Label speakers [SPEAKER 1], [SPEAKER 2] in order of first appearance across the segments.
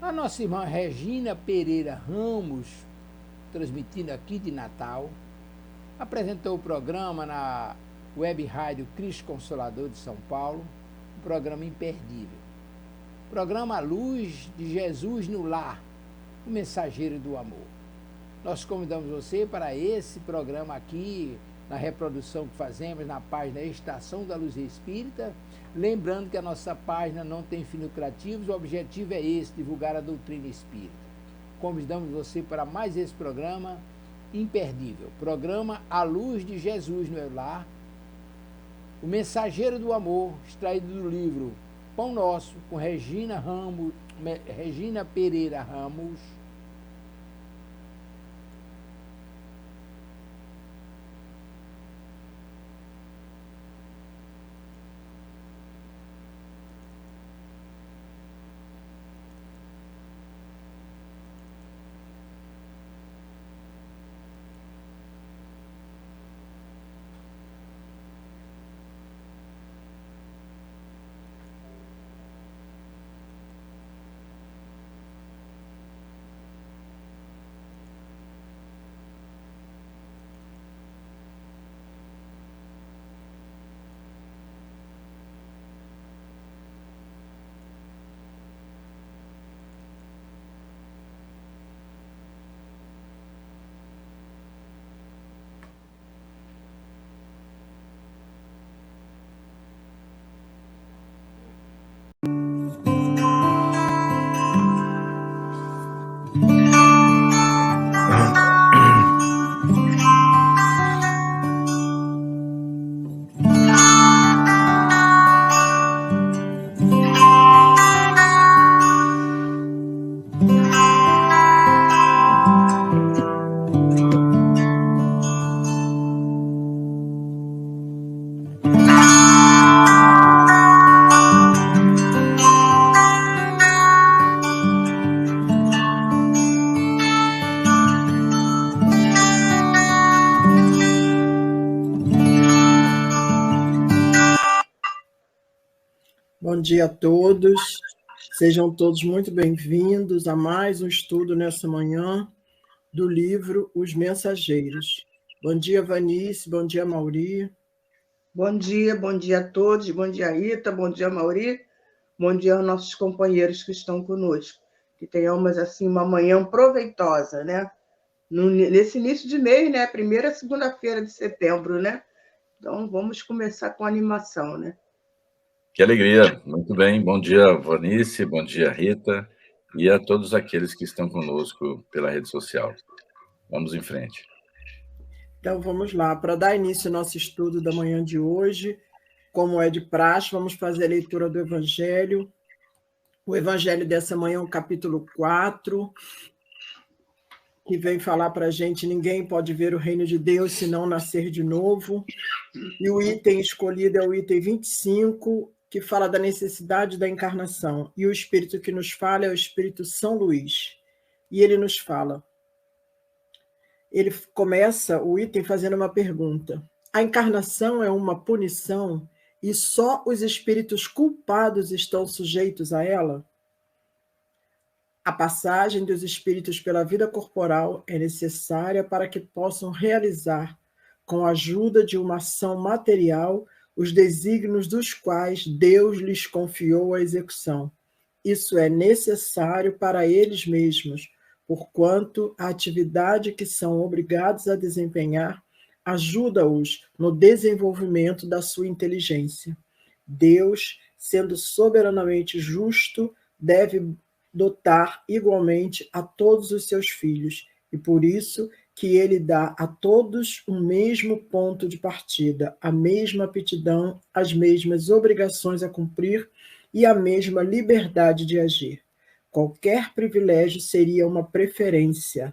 [SPEAKER 1] A nossa irmã Regina Pereira Ramos, transmitindo aqui de Natal, apresentou o programa na Web Rádio Cristo Consolador de São Paulo, um programa imperdível. Programa A Luz de Jesus no Lar, o mensageiro do amor. Nós convidamos você para esse programa aqui, na reprodução que fazemos na página Estação da Luz Espírita, lembrando que a nossa página não tem fins lucrativos, o objetivo é esse, divulgar a doutrina espírita. Convidamos você para mais esse programa imperdível, programa A Luz de Jesus no Lar, o mensageiro do amor, extraído do livro Pão Nosso, com Regina Pereira Ramos.
[SPEAKER 2] Bom dia a todos, sejam todos muito bem-vindos a mais um estudo nessa manhã do livro Os Mensageiros. Bom dia, Vanice, bom dia, Mauri.
[SPEAKER 3] Bom dia a todos, bom dia, Rita, bom dia, Mauri, bom dia aos nossos companheiros que estão conosco. Que tenhamos, assim, uma manhã proveitosa, né? Nesse início de mês, né? Primeira segunda-feira de setembro, né? Então, vamos começar com animação, né?
[SPEAKER 4] Que alegria, muito bem. Bom dia, Vanice, bom dia, Rita, e a todos aqueles que estão conosco pela rede social. Vamos em frente.
[SPEAKER 2] Então, vamos lá. Para dar início ao nosso estudo da manhã de hoje, como é de praxe, vamos fazer a leitura do Evangelho. O Evangelho dessa manhã é o capítulo 4, que vem falar para a gente: ninguém pode ver o reino de Deus se não nascer de novo. E o item escolhido é o item 25, que fala da necessidade da encarnação. E o Espírito que nos fala é o Espírito São Luís. E ele nos fala. Ele começa o item fazendo uma pergunta. A encarnação é uma punição e só os espíritos culpados estão sujeitos a ela? A passagem dos espíritos pela vida corporal é necessária para que possam realizar, com a ajuda de uma ação material, os desígnios dos quais Deus lhes confiou a execução. Isso é necessário para eles mesmos, porquanto a atividade que são obrigados a desempenhar ajuda-os no desenvolvimento da sua inteligência. Deus, sendo soberanamente justo, deve dotar igualmente a todos os seus filhos, e por isso que ele dá a todos o mesmo ponto de partida, a mesma aptidão, as mesmas obrigações a cumprir e a mesma liberdade de agir. Qualquer privilégio seria uma preferência,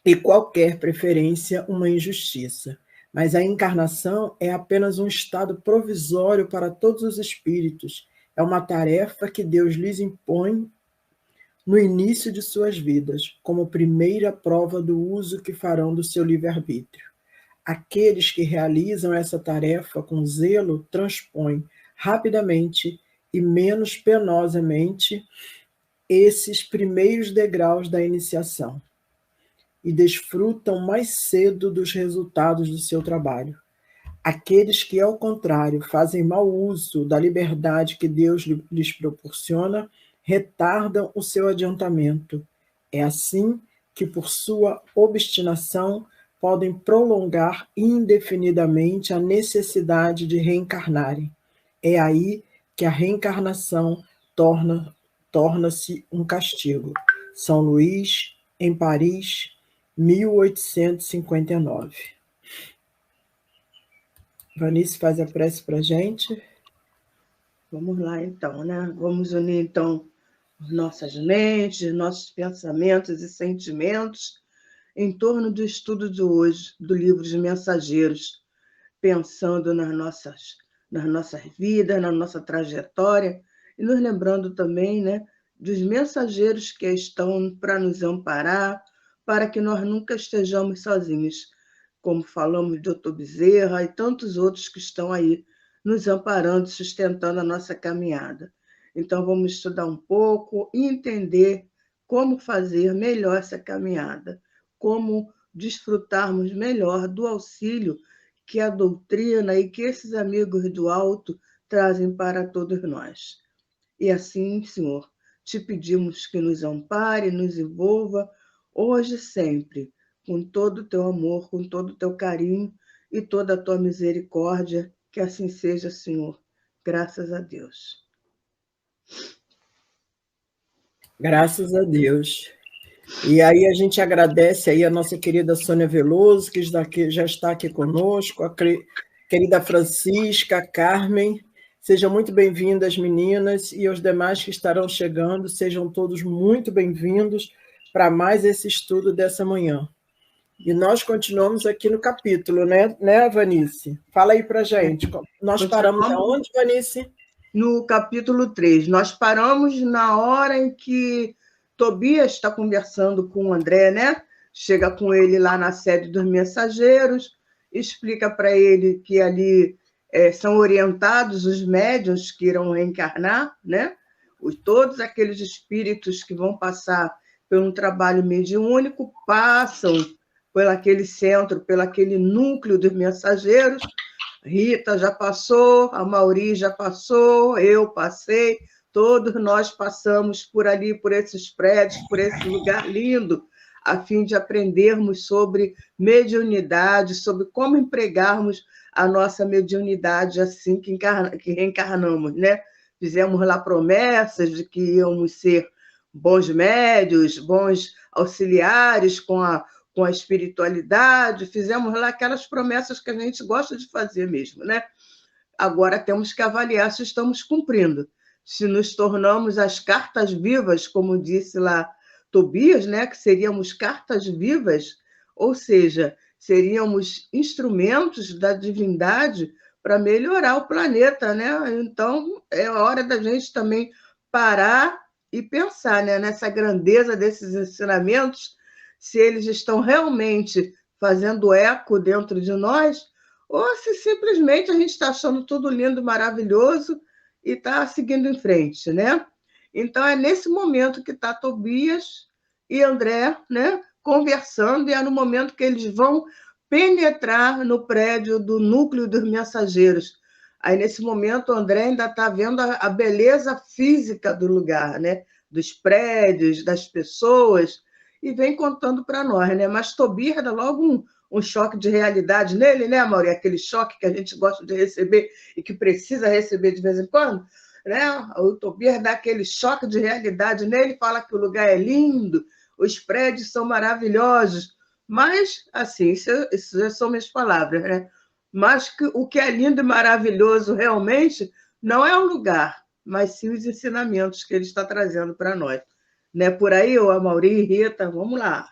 [SPEAKER 2] e qualquer preferência uma injustiça. Mas a encarnação é apenas um estado provisório para todos os espíritos. É uma tarefa que Deus lhes impõe no início de suas vidas, como primeira prova do uso que farão do seu livre-arbítrio. Aqueles que realizam essa tarefa com zelo transpõem rapidamente e menos penosamente esses primeiros degraus da iniciação e desfrutam mais cedo dos resultados do seu trabalho. Aqueles que, ao contrário, fazem mau uso da liberdade que Deus lhes proporciona, retardam o seu adiantamento. É assim que, por sua obstinação, podem prolongar indefinidamente a necessidade de reencarnarem. É aí que a reencarnação torna-se um castigo. São Luís, em Paris, 1859. Vanice faz a prece para a gente.
[SPEAKER 3] Vamos lá, então, né? Vamos unir, então, nossas mentes, nossos pensamentos e sentimentos em torno do estudo de hoje, do livro de Mensageiros, pensando nas nossas vidas, na nossa trajetória, e nos lembrando também, né, dos mensageiros que estão para nos amparar, para que nós nunca estejamos sozinhos, como falamos de Dr. Bezerra e tantos outros que estão aí nos amparando, sustentando a nossa caminhada. Então, vamos estudar um pouco e entender como fazer melhor essa caminhada, como desfrutarmos melhor do auxílio que a doutrina e que esses amigos do alto trazem para todos nós. E assim, Senhor, te pedimos que nos ampare, nos envolva, hoje e sempre, com todo o teu amor, com todo o teu carinho e toda a tua misericórdia, que assim seja, Senhor. Graças a Deus.
[SPEAKER 2] Graças a Deus. E aí a gente agradece aí a nossa querida Sônia Veloso, que já está aqui conosco, a querida Francisca, a Carmen. Sejam muito bem-vindas, meninas, e os demais que estarão chegando, sejam todos muito bem-vindos para mais esse estudo dessa manhã. E nós continuamos aqui no capítulo, né, Vanice? Fala aí para a gente. Nós paramos aonde, Vanice?
[SPEAKER 3] No capítulo 3. Nós paramos na hora em que Tobias está conversando com o André, né? Chega com ele lá na sede dos mensageiros, explica para ele que ali são orientados os médiuns que irão reencarnar, né? Todos aqueles espíritos que vão passar por um trabalho mediúnico passam por aquele centro, pelo aquele núcleo dos mensageiros. Rita já passou, a Mauri já passou, eu passei, todos nós passamos por ali, por esses prédios, por esse lugar lindo, a fim de aprendermos sobre mediunidade, sobre como empregarmos a nossa mediunidade assim que reencarnamos, né? Fizemos lá promessas de que íamos ser bons médios, bons auxiliares com a espiritualidade, fizemos lá aquelas promessas que a gente gosta de fazer mesmo, né? Agora temos que avaliar se estamos cumprindo, se nos tornamos as cartas vivas, como disse lá Tobias, né? Que seríamos cartas vivas, ou seja, seríamos instrumentos da divindade para melhorar o planeta, né? Então, é hora da gente também parar e pensar, né, nessa grandeza desses ensinamentos, se eles estão realmente fazendo eco dentro de nós, ou se simplesmente a gente está achando tudo lindo, maravilhoso e está seguindo em frente, né? Então, é nesse momento que está Tobias e André, né, conversando, e é no momento que eles vão penetrar no prédio do núcleo dos mensageiros. Aí, nesse momento, o André ainda está vendo a beleza física do lugar, né? Dos prédios, das pessoas, e vem contando para nós, né? Mas Tobias dá logo um choque de realidade nele, né, Mauri? Aquele choque que a gente gosta de receber e que precisa receber de vez em quando, né? O Tobias dá aquele choque de realidade nele, fala que o lugar é lindo, os prédios são maravilhosos, mas, assim, isso já são minhas palavras, né? Mas o que é lindo e maravilhoso realmente não é o lugar, mas sim os ensinamentos que ele está trazendo para nós. Não é por aí, ô Amauri, Rita, vamos lá.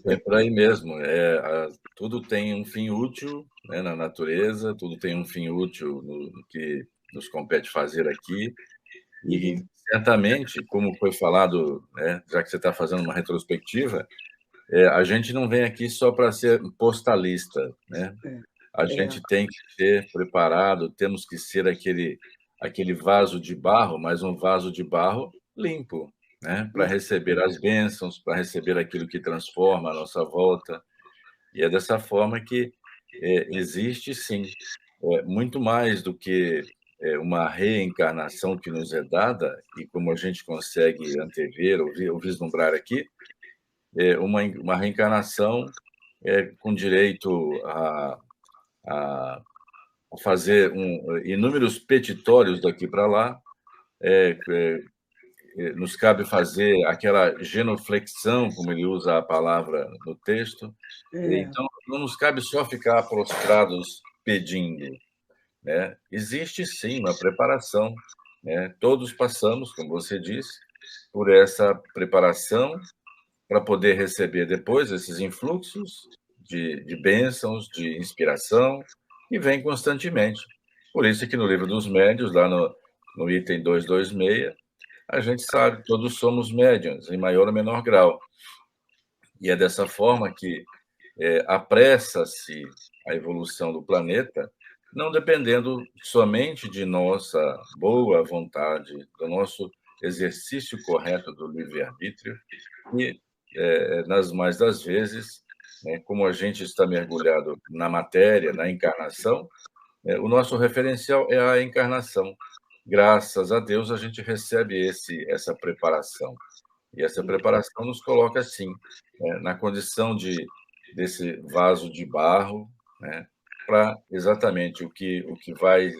[SPEAKER 4] É por aí mesmo. Tudo tem um fim útil, né, na natureza, tudo tem um fim útil no que nos compete fazer aqui. E certamente, como foi falado, né, já que você está fazendo uma retrospectiva, a gente não vem aqui só para ser postalista, né? A gente tem que ser preparado, temos que ser aquele vaso de barro, mas um vaso de barro limpo, né, para receber as bênçãos, para receber aquilo que transforma a nossa volta. E é dessa forma que existe, sim, muito mais do que uma reencarnação que nos é dada, e como a gente consegue antever ou vislumbrar aqui, uma reencarnação com direito a fazer inúmeros petitórios daqui para lá. Nos cabe fazer aquela genuflexão, como ele usa a palavra no texto. Então, não nos cabe só ficar prostrados pedindo, né? Existe, sim, uma preparação, né? Todos passamos, como você disse, por essa preparação para poder receber depois esses influxos de bênçãos, de inspiração, que vem constantemente. Por isso que no Livro dos Médiuns, lá no item 226, a gente sabe que todos somos médiuns, em maior ou menor grau. E é dessa forma que apressa-se a evolução do planeta, não dependendo somente de nossa boa vontade, do nosso exercício correto do livre-arbítrio, e, nas mais das vezes, como a gente está mergulhado na matéria, na encarnação, o nosso referencial é a encarnação. Graças a Deus, a gente recebe essa preparação. E essa preparação nos coloca, assim, na condição desse vaso de barro, né, para exatamente o que vai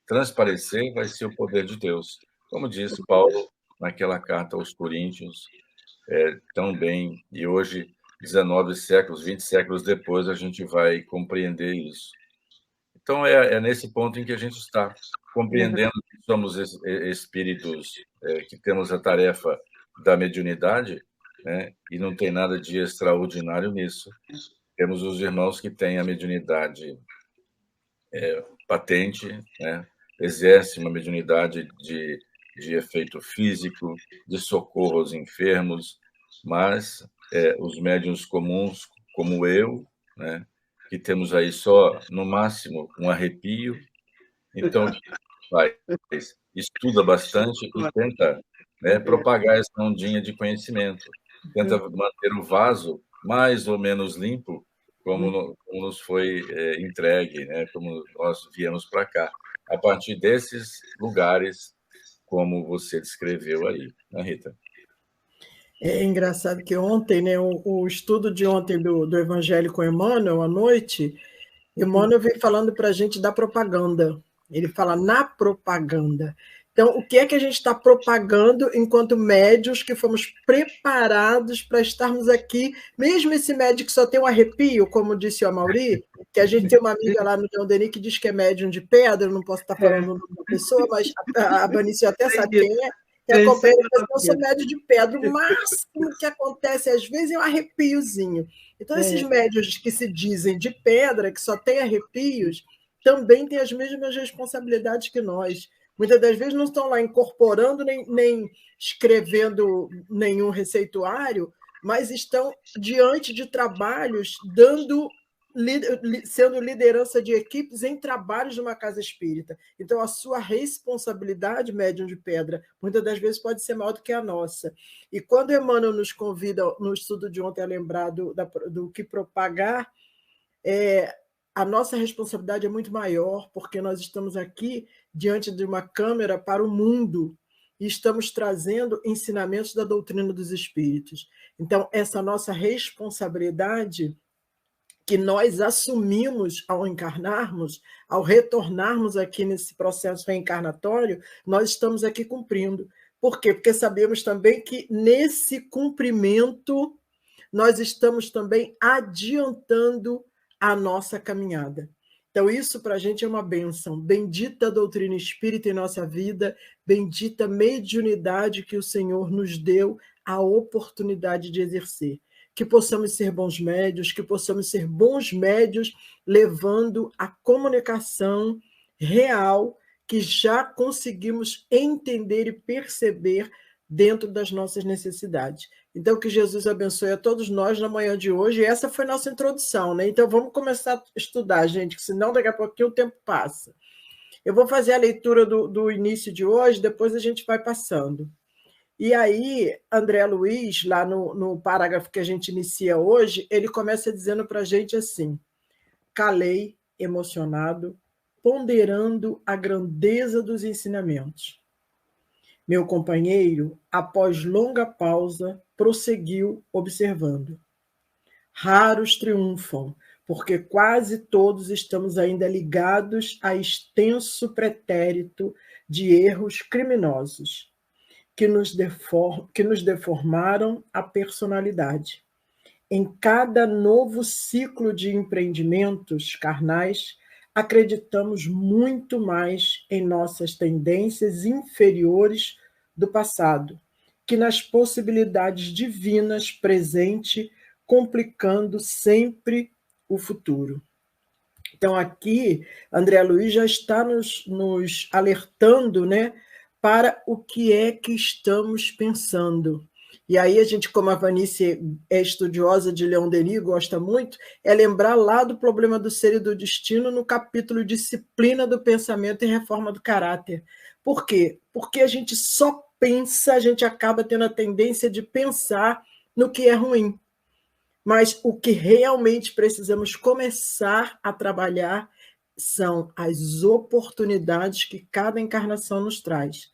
[SPEAKER 4] transparecer vai ser o poder de Deus. Como disse Paulo naquela carta aos Coríntios, tão bem, e hoje, 19 séculos, 20 séculos depois, a gente vai compreender isso. Então, é nesse ponto em que a gente está, compreendendo que somos espíritos que temos a tarefa da mediunidade, né? E não tem nada de extraordinário nisso. Temos os irmãos que têm a mediunidade patente, né? Exercem uma mediunidade de efeito físico, de socorro aos enfermos, mas os médiuns comuns, como eu, né? Que temos aí só, no máximo, um arrepio. Então, o que faz? Estuda bastante e tenta, né, propagar essa ondinha de conhecimento. Tenta manter o vaso mais ou menos limpo, como nos foi entregue, né, como nós viemos para cá. A partir desses lugares, como você descreveu aí, né, Rita?
[SPEAKER 2] É engraçado que ontem, né, o estudo de ontem do Evangelho com Emmanuel, à noite, Emmanuel vem falando para a gente da propaganda. Ele fala na propaganda. Então, o que é que a gente está propagando enquanto médios que fomos preparados para estarmos aqui, mesmo esse médio que só tem um arrepio, como disse o Amaury, que a gente tem uma amiga lá no Leão Denis que diz que é médium de pedra, não posso estar falando o nome da pessoa, mas a Banice até sabe quem é, que acompanha, eu sou médio de pedra. O máximo que acontece, às vezes, é um arrepiozinho. Então, esses médios que se dizem de pedra, que só têm arrepios, também têm as mesmas responsabilidades que nós. Muitas das vezes não estão lá incorporando nem escrevendo nenhum receituário, mas estão diante de trabalhos, sendo liderança de equipes em trabalhos de uma casa espírita. Então, a sua responsabilidade, médium de pedra, muitas das vezes pode ser maior do que a nossa. E quando Emmanuel nos convida, no estudo de ontem, a lembrar do que propagar, a nossa responsabilidade é muito maior, porque nós estamos aqui diante de uma câmera para o mundo e estamos trazendo ensinamentos da doutrina dos espíritos. Então, essa nossa responsabilidade que nós assumimos ao encarnarmos, ao retornarmos aqui nesse processo reencarnatório, nós estamos aqui cumprindo. Por quê? Porque sabemos também que nesse cumprimento nós estamos também adiantando a nossa caminhada. Então, isso para a gente é uma bênção. Bendita a doutrina espírita em nossa vida, bendita a mediunidade que o Senhor nos deu a oportunidade de exercer. Que possamos ser bons médios, que possamos ser bons médios levando a comunicação real que já conseguimos entender e perceber dentro das nossas necessidades. Então, que Jesus abençoe a todos nós na manhã de hoje. E essa foi nossa introdução, né? Então, vamos começar a estudar, gente, que senão daqui a pouquinho o tempo passa. Eu vou fazer a leitura do início de hoje, depois a gente vai passando. E aí, André Luiz, lá no parágrafo que a gente inicia hoje, ele começa dizendo para a gente assim: calei, emocionado, ponderando a grandeza dos ensinamentos. Meu companheiro, após longa pausa, prosseguiu observando. Raros triunfam, porque quase todos estamos ainda ligados a extenso pretérito de erros criminosos que nos deformaram a personalidade. Em cada novo ciclo de empreendimentos carnais, acreditamos muito mais em nossas tendências inferiores do passado que nas possibilidades divinas presentes, complicando sempre o futuro. Então, aqui, André Luiz já está nos alertando, né, para o que é que estamos pensando. E aí a gente, como a Vanice é estudiosa de Leon Denis, gosta muito, é lembrar lá do Problema do Ser e do Destino no capítulo Disciplina do Pensamento e Reforma do Caráter. Por quê? Porque a gente só pensa, a gente acaba tendo a tendência de pensar no que é ruim. Mas o que realmente precisamos começar a trabalhar são as oportunidades que cada encarnação nos traz.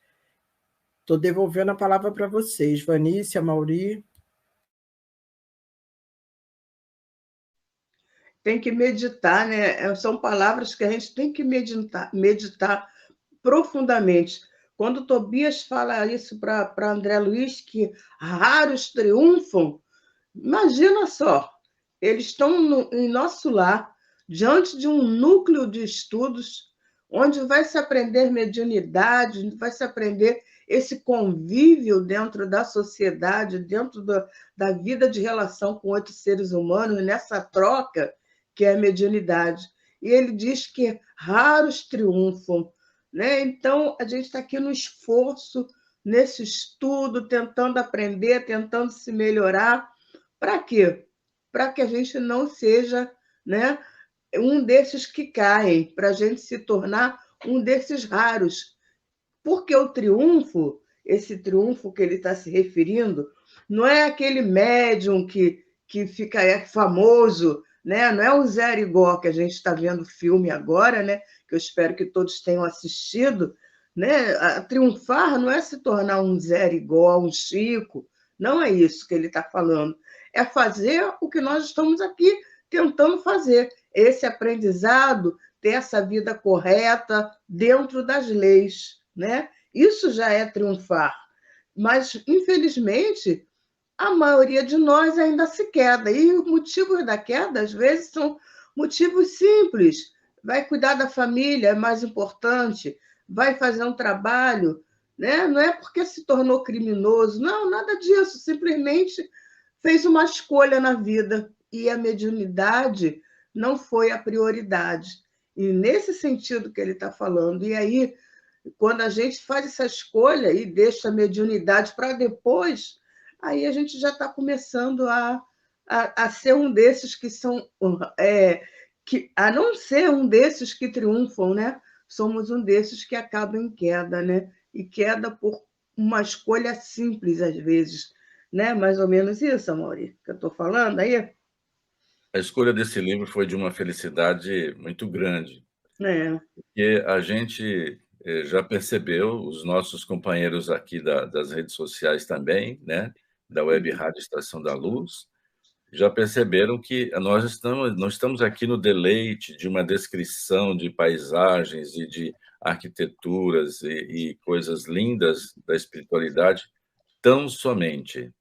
[SPEAKER 2] Estou devolvendo a palavra para vocês, Vanícia, Mauri.
[SPEAKER 3] Tem que meditar, né? São palavras que a gente tem que meditar profundamente. Quando Tobias fala isso para André Luiz, que raros triunfam, imagina só, eles estão em nosso lar, diante de um núcleo de estudos, onde vai se aprender mediunidade, vai se aprender esse convívio dentro da sociedade, dentro da vida de relação com outros seres humanos, nessa troca que é a mediunidade. E ele diz que raros triunfam, né? Então, a gente está aqui no esforço, nesse estudo, tentando aprender, tentando se melhorar. Para quê? Para que a gente não seja, né, um desses que caem, para a gente se tornar um desses raros. Porque o triunfo, esse triunfo que ele está se referindo, não é aquele médium que fica famoso, né? Não é o Zé Arigó, que a gente está vendo o filme agora, né? Que eu espero que todos tenham assistido. Né? A triunfar não é se tornar um Zé Arigó, um Chico, não é isso que ele está falando. É fazer o que nós estamos aqui tentando fazer, esse aprendizado, ter essa vida correta dentro das leis, né? Isso já é triunfar. Mas, infelizmente, a maioria de nós ainda se queda. E os motivos da queda, às vezes, são motivos simples. Vai cuidar da família, é mais importante. Vai fazer um trabalho, né? Não é porque se tornou criminoso, não, nada disso. Simplesmente fez uma escolha na vida e a mediunidade não foi a prioridade. E nesse sentido que ele está falando. E aí, quando a gente faz essa escolha e deixa a mediunidade para depois, aí a gente já está começando a ser um desses que são... a não ser um desses que triunfam, né? Somos um desses que acabam em queda, né? E queda por uma escolha simples, às vezes. Né? Mais ou menos isso, Amaury, que eu estou falando aí?
[SPEAKER 4] A escolha desse livro foi de uma felicidade muito grande, porque a gente já percebeu, os nossos companheiros aqui das redes sociais também, né, da Web Rádio Estação da Luz, já perceberam que nós estamos aqui no deleite de uma descrição de paisagens e de arquiteturas e coisas lindas da espiritualidade tão somente,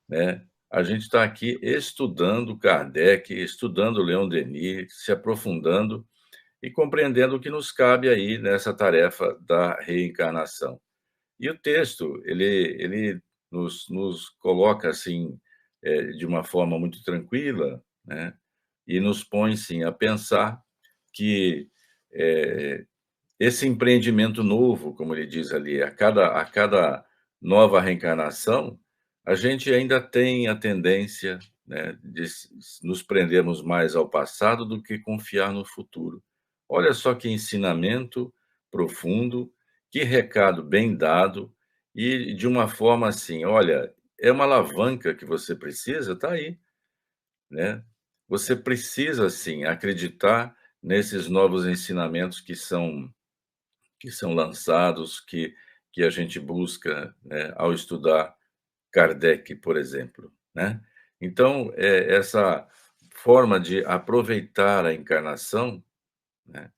[SPEAKER 4] né? A gente está aqui estudando Kardec, estudando Leon Denis, se aprofundando e compreendendo o que nos cabe aí nessa tarefa da reencarnação. E o texto, ele nos coloca assim, de uma forma muito tranquila, né? E nos põe, sim, a pensar que esse empreendimento novo, como ele diz ali, a cada nova reencarnação, a gente ainda tem a tendência, né, de nos prendermos mais ao passado do que confiar no futuro. Olha só que ensinamento profundo, que recado bem dado e de uma forma assim: olha, é uma alavanca que você precisa, está aí, né? Você precisa, sim, acreditar nesses novos ensinamentos que são lançados, que a gente busca, né, ao estudar Kardec, por exemplo, né? Então, essa forma de aproveitar a encarnação, né,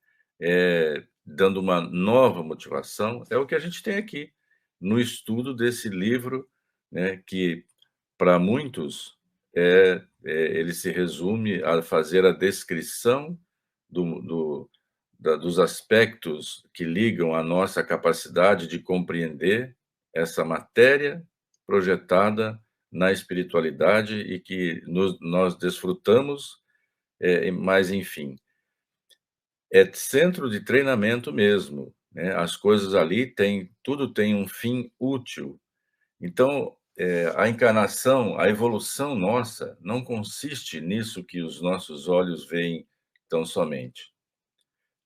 [SPEAKER 4] dando uma nova motivação, é o que a gente tem aqui, no estudo desse livro, né, que para muitos ele se resume a fazer a descrição dos aspectos que ligam a nossa capacidade de compreender essa matéria projetada na espiritualidade e que nós desfrutamos, mas, enfim, é centro de treinamento mesmo, né? As coisas ali tudo tem um fim útil. Então, a encarnação, a evolução nossa, não consiste nisso que os nossos olhos veem tão somente,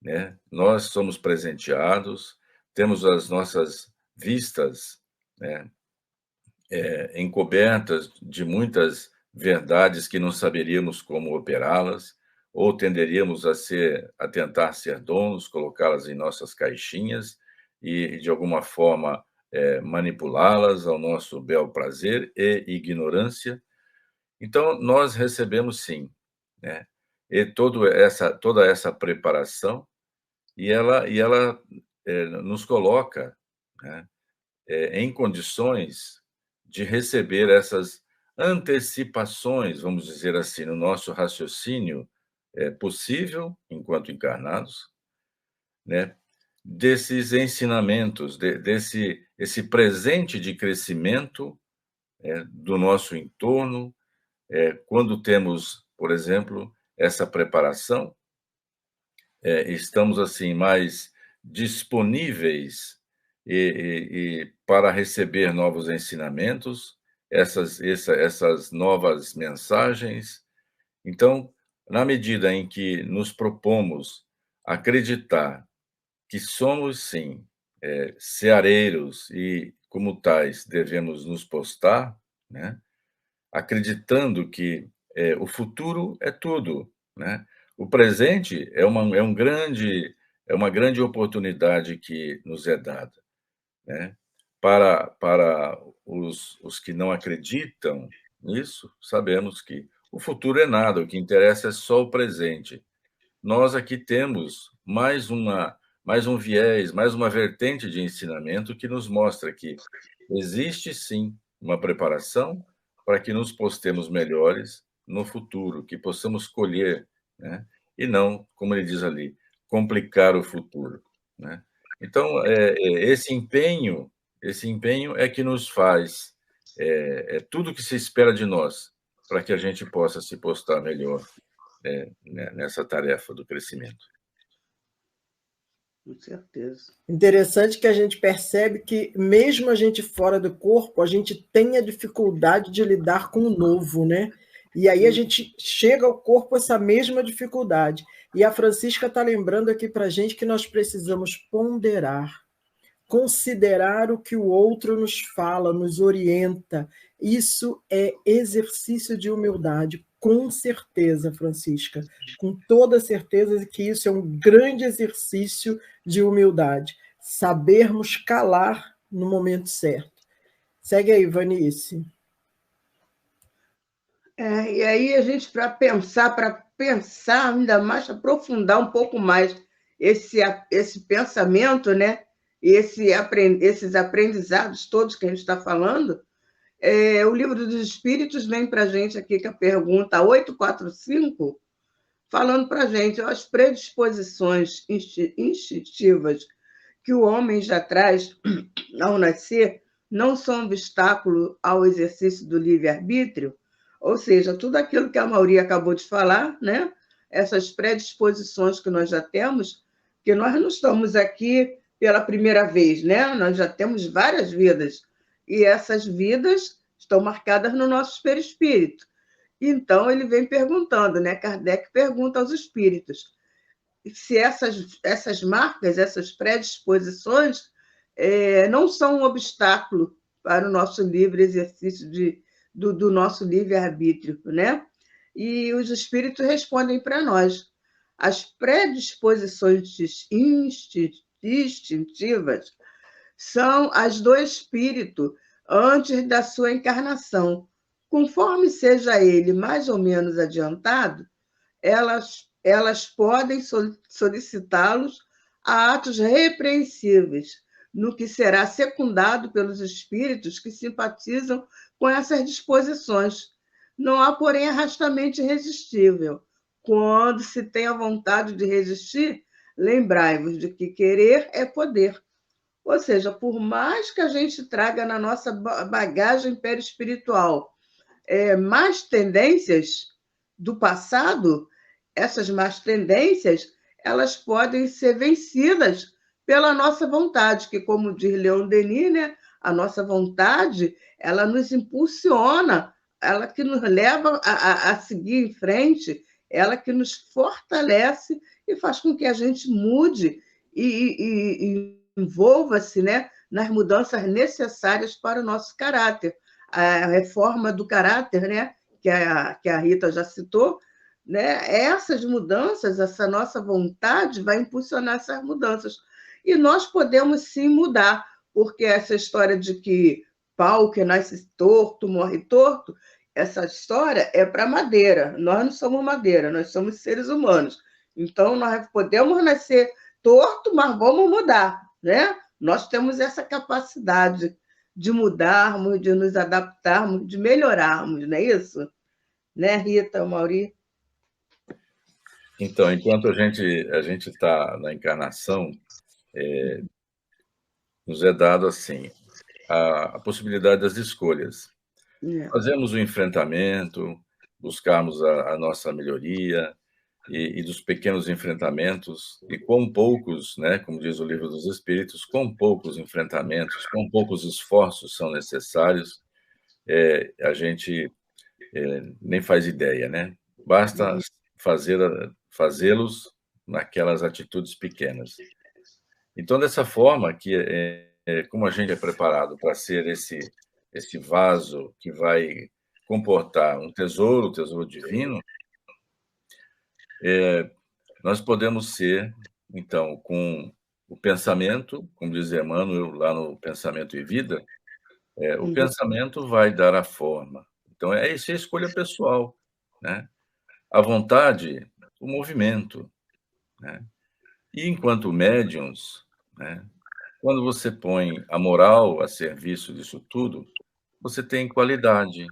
[SPEAKER 4] né? Nós somos presenteados, temos as nossas vistas, né, encobertas de muitas verdades que não saberíamos como operá-las, ou tenderíamos a tentar ser donos, colocá-las em nossas caixinhas e, de alguma forma, manipulá-las ao nosso bel prazer e ignorância. Então, nós recebemos sim, né? E toda essa preparação, e ela nos coloca, né, em condições de receber essas antecipações, vamos dizer assim, no nosso raciocínio possível, enquanto encarnados, né, desses ensinamentos, esse presente de crescimento do nosso entorno, quando temos, por exemplo, essa preparação, estamos assim mais disponíveis para receber novos ensinamentos, essas novas mensagens. Então, na medida em que nos propomos acreditar que somos, sim, seareiros e, como tais, devemos nos postar, né? Acreditando que o futuro é tudo, né? O presente é uma grande oportunidade que nos é dada, né? Para os que não acreditam nisso, sabemos que o futuro é nada, o que interessa é só o presente. Nós aqui temos mais um viés, mais uma vertente de ensinamento que nos mostra que existe sim uma preparação para que nos postemos melhores no futuro, que possamos colher, né? E não, como ele diz ali, complicar o futuro, né? Então, esse empenho é que nos faz, tudo que se espera de nós, para que a gente possa se postar melhor, nessa tarefa do crescimento.
[SPEAKER 3] Com certeza.
[SPEAKER 2] Interessante que a gente percebe que, mesmo a gente fora do corpo, a gente tem a dificuldade de lidar com o novo, né? E aí a gente chega ao corpo essa mesma dificuldade. E a Francisca está lembrando aqui para a gente que nós precisamos ponderar, considerar o que o outro nos fala, nos orienta. Isso é exercício de humildade, com certeza, Francisca, com toda certeza que isso é um grande exercício de humildade, sabermos calar no momento certo. Segue aí, Vanice.
[SPEAKER 3] E aí a gente, para pensar ainda mais, aprofundar um pouco mais esse pensamento, né? Esses aprendizados todos que a gente está falando, o Livro dos Espíritos vem para a gente aqui com a pergunta 845, falando para a gente as predisposições instintivas que o homem já traz ao nascer não são obstáculo ao exercício do livre-arbítrio, ou seja, tudo aquilo que a Mauri acabou de falar, né? Essas predisposições que nós já temos, que nós não estamos aqui pela primeira vez, né? Nós já temos várias vidas, e essas vidas estão marcadas no nosso perispírito. Então, ele vem perguntando, né? Kardec pergunta aos espíritos se essas marcas, essas predisposições, não são um obstáculo para o nosso livre exercício do nosso livre-arbítrio, né? E os espíritos respondem para nós. As predisposições instintivas são as do espírito antes da sua encarnação. Conforme seja ele mais ou menos adiantado, elas podem solicitá-los a atos repreensíveis, no que será secundado pelos espíritos que simpatizam com essas disposições. Não há, porém, arrastamento irresistível. Quando se tem a vontade de resistir, lembrai-vos de que querer é poder. Ou seja, por mais que a gente traga na nossa bagagem perispiritual más tendências do passado, essas más tendências, elas podem ser vencidas pela nossa vontade, que, como diz Leon Denis, né, a nossa vontade, ela nos impulsiona, ela que nos leva a seguir em frente, ela que nos fortalece e faz com que a gente mude e envolva-se, né, nas mudanças necessárias para o nosso caráter. A reforma do caráter, né, que a Rita já citou, né, essas mudanças, essa nossa vontade vai impulsionar essas mudanças. E nós podemos sim mudar, porque essa história de que pau que nasce torto, morre torto, essa história é para madeira. Nós não somos madeira, nós somos seres humanos. Então, nós podemos nascer torto, mas vamos mudar, né? Nós temos essa capacidade de mudarmos, de nos adaptarmos, de melhorarmos, não é isso? Né, Rita, Mauri?
[SPEAKER 4] Então, enquanto a gente está na encarnação, nos é dado assim a possibilidade das escolhas. Fazemos o enfrentamento, buscarmos a nossa melhoria e dos pequenos enfrentamentos, e com poucos, né, como diz o Livro dos Espíritos, com poucos enfrentamentos, com poucos esforços são necessários, a gente nem faz ideia, né? Basta fazê-los naquelas atitudes pequenas. Então, dessa forma, como a gente é preparado para ser esse vaso que vai comportar um tesouro divino, nós podemos ser, então, com o pensamento, como diz Emmanuel lá no Pensamento e Vida, o pensamento vai dar a forma. Então, isso é escolha pessoal, né? A vontade, o movimento, né? E enquanto médiuns, né, quando você põe a moral a serviço disso tudo, você tem qualidade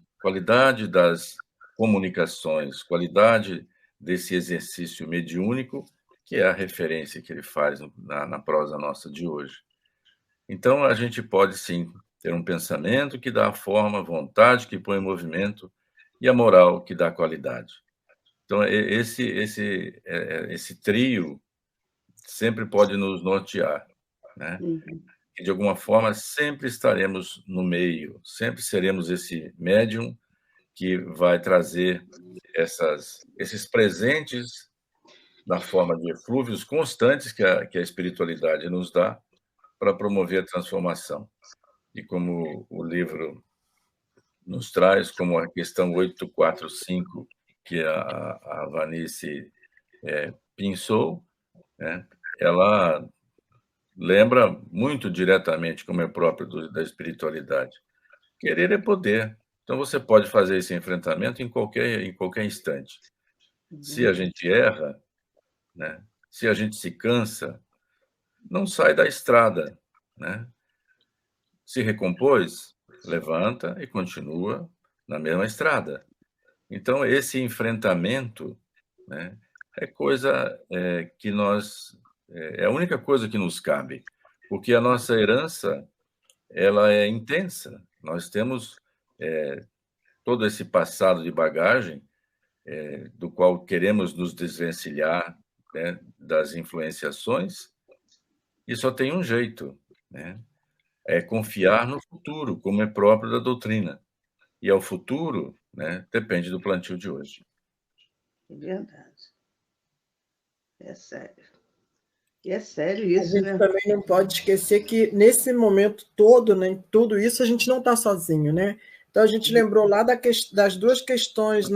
[SPEAKER 4] das comunicações, qualidade desse exercício mediúnico, que é a referência que ele faz na prosa nossa de hoje. Então, a gente pode, sim, ter um pensamento que dá a forma, vontade que põe em movimento e a moral que dá qualidade. Então, esse trio sempre pode nos nortear, né? E, de alguma forma, sempre estaremos no meio, sempre seremos esse médium que vai trazer esses presentes na forma de eflúvios constantes que a espiritualidade nos dá para promover a transformação. E como o livro nos traz, como a questão 845, que a Vanice pensou, né? Ela lembra muito diretamente, como é próprio da espiritualidade. Querer é poder. Então, você pode fazer esse enfrentamento em qualquer instante. Se a gente erra, né? Se a gente se cansa, não sai da estrada, né? Se recompôs, levanta e continua na mesma estrada. Então, esse enfrentamento, né, é coisa que é a única coisa que nos cabe, porque a nossa herança ela é intensa. Nós temos todo esse passado de bagagem do qual queremos nos desvencilhar, né, das influenciações, e só tem um jeito, né? É confiar no futuro, como é próprio da doutrina. E ao futuro, né, depende do plantio de hoje.
[SPEAKER 3] É verdade. É sério. E é sério
[SPEAKER 2] A
[SPEAKER 3] isso,
[SPEAKER 2] gente
[SPEAKER 3] né?
[SPEAKER 2] também não pode esquecer que nesse momento todo, né, em tudo isso, a gente não está sozinho, né? Então a gente lembrou lá das duas questões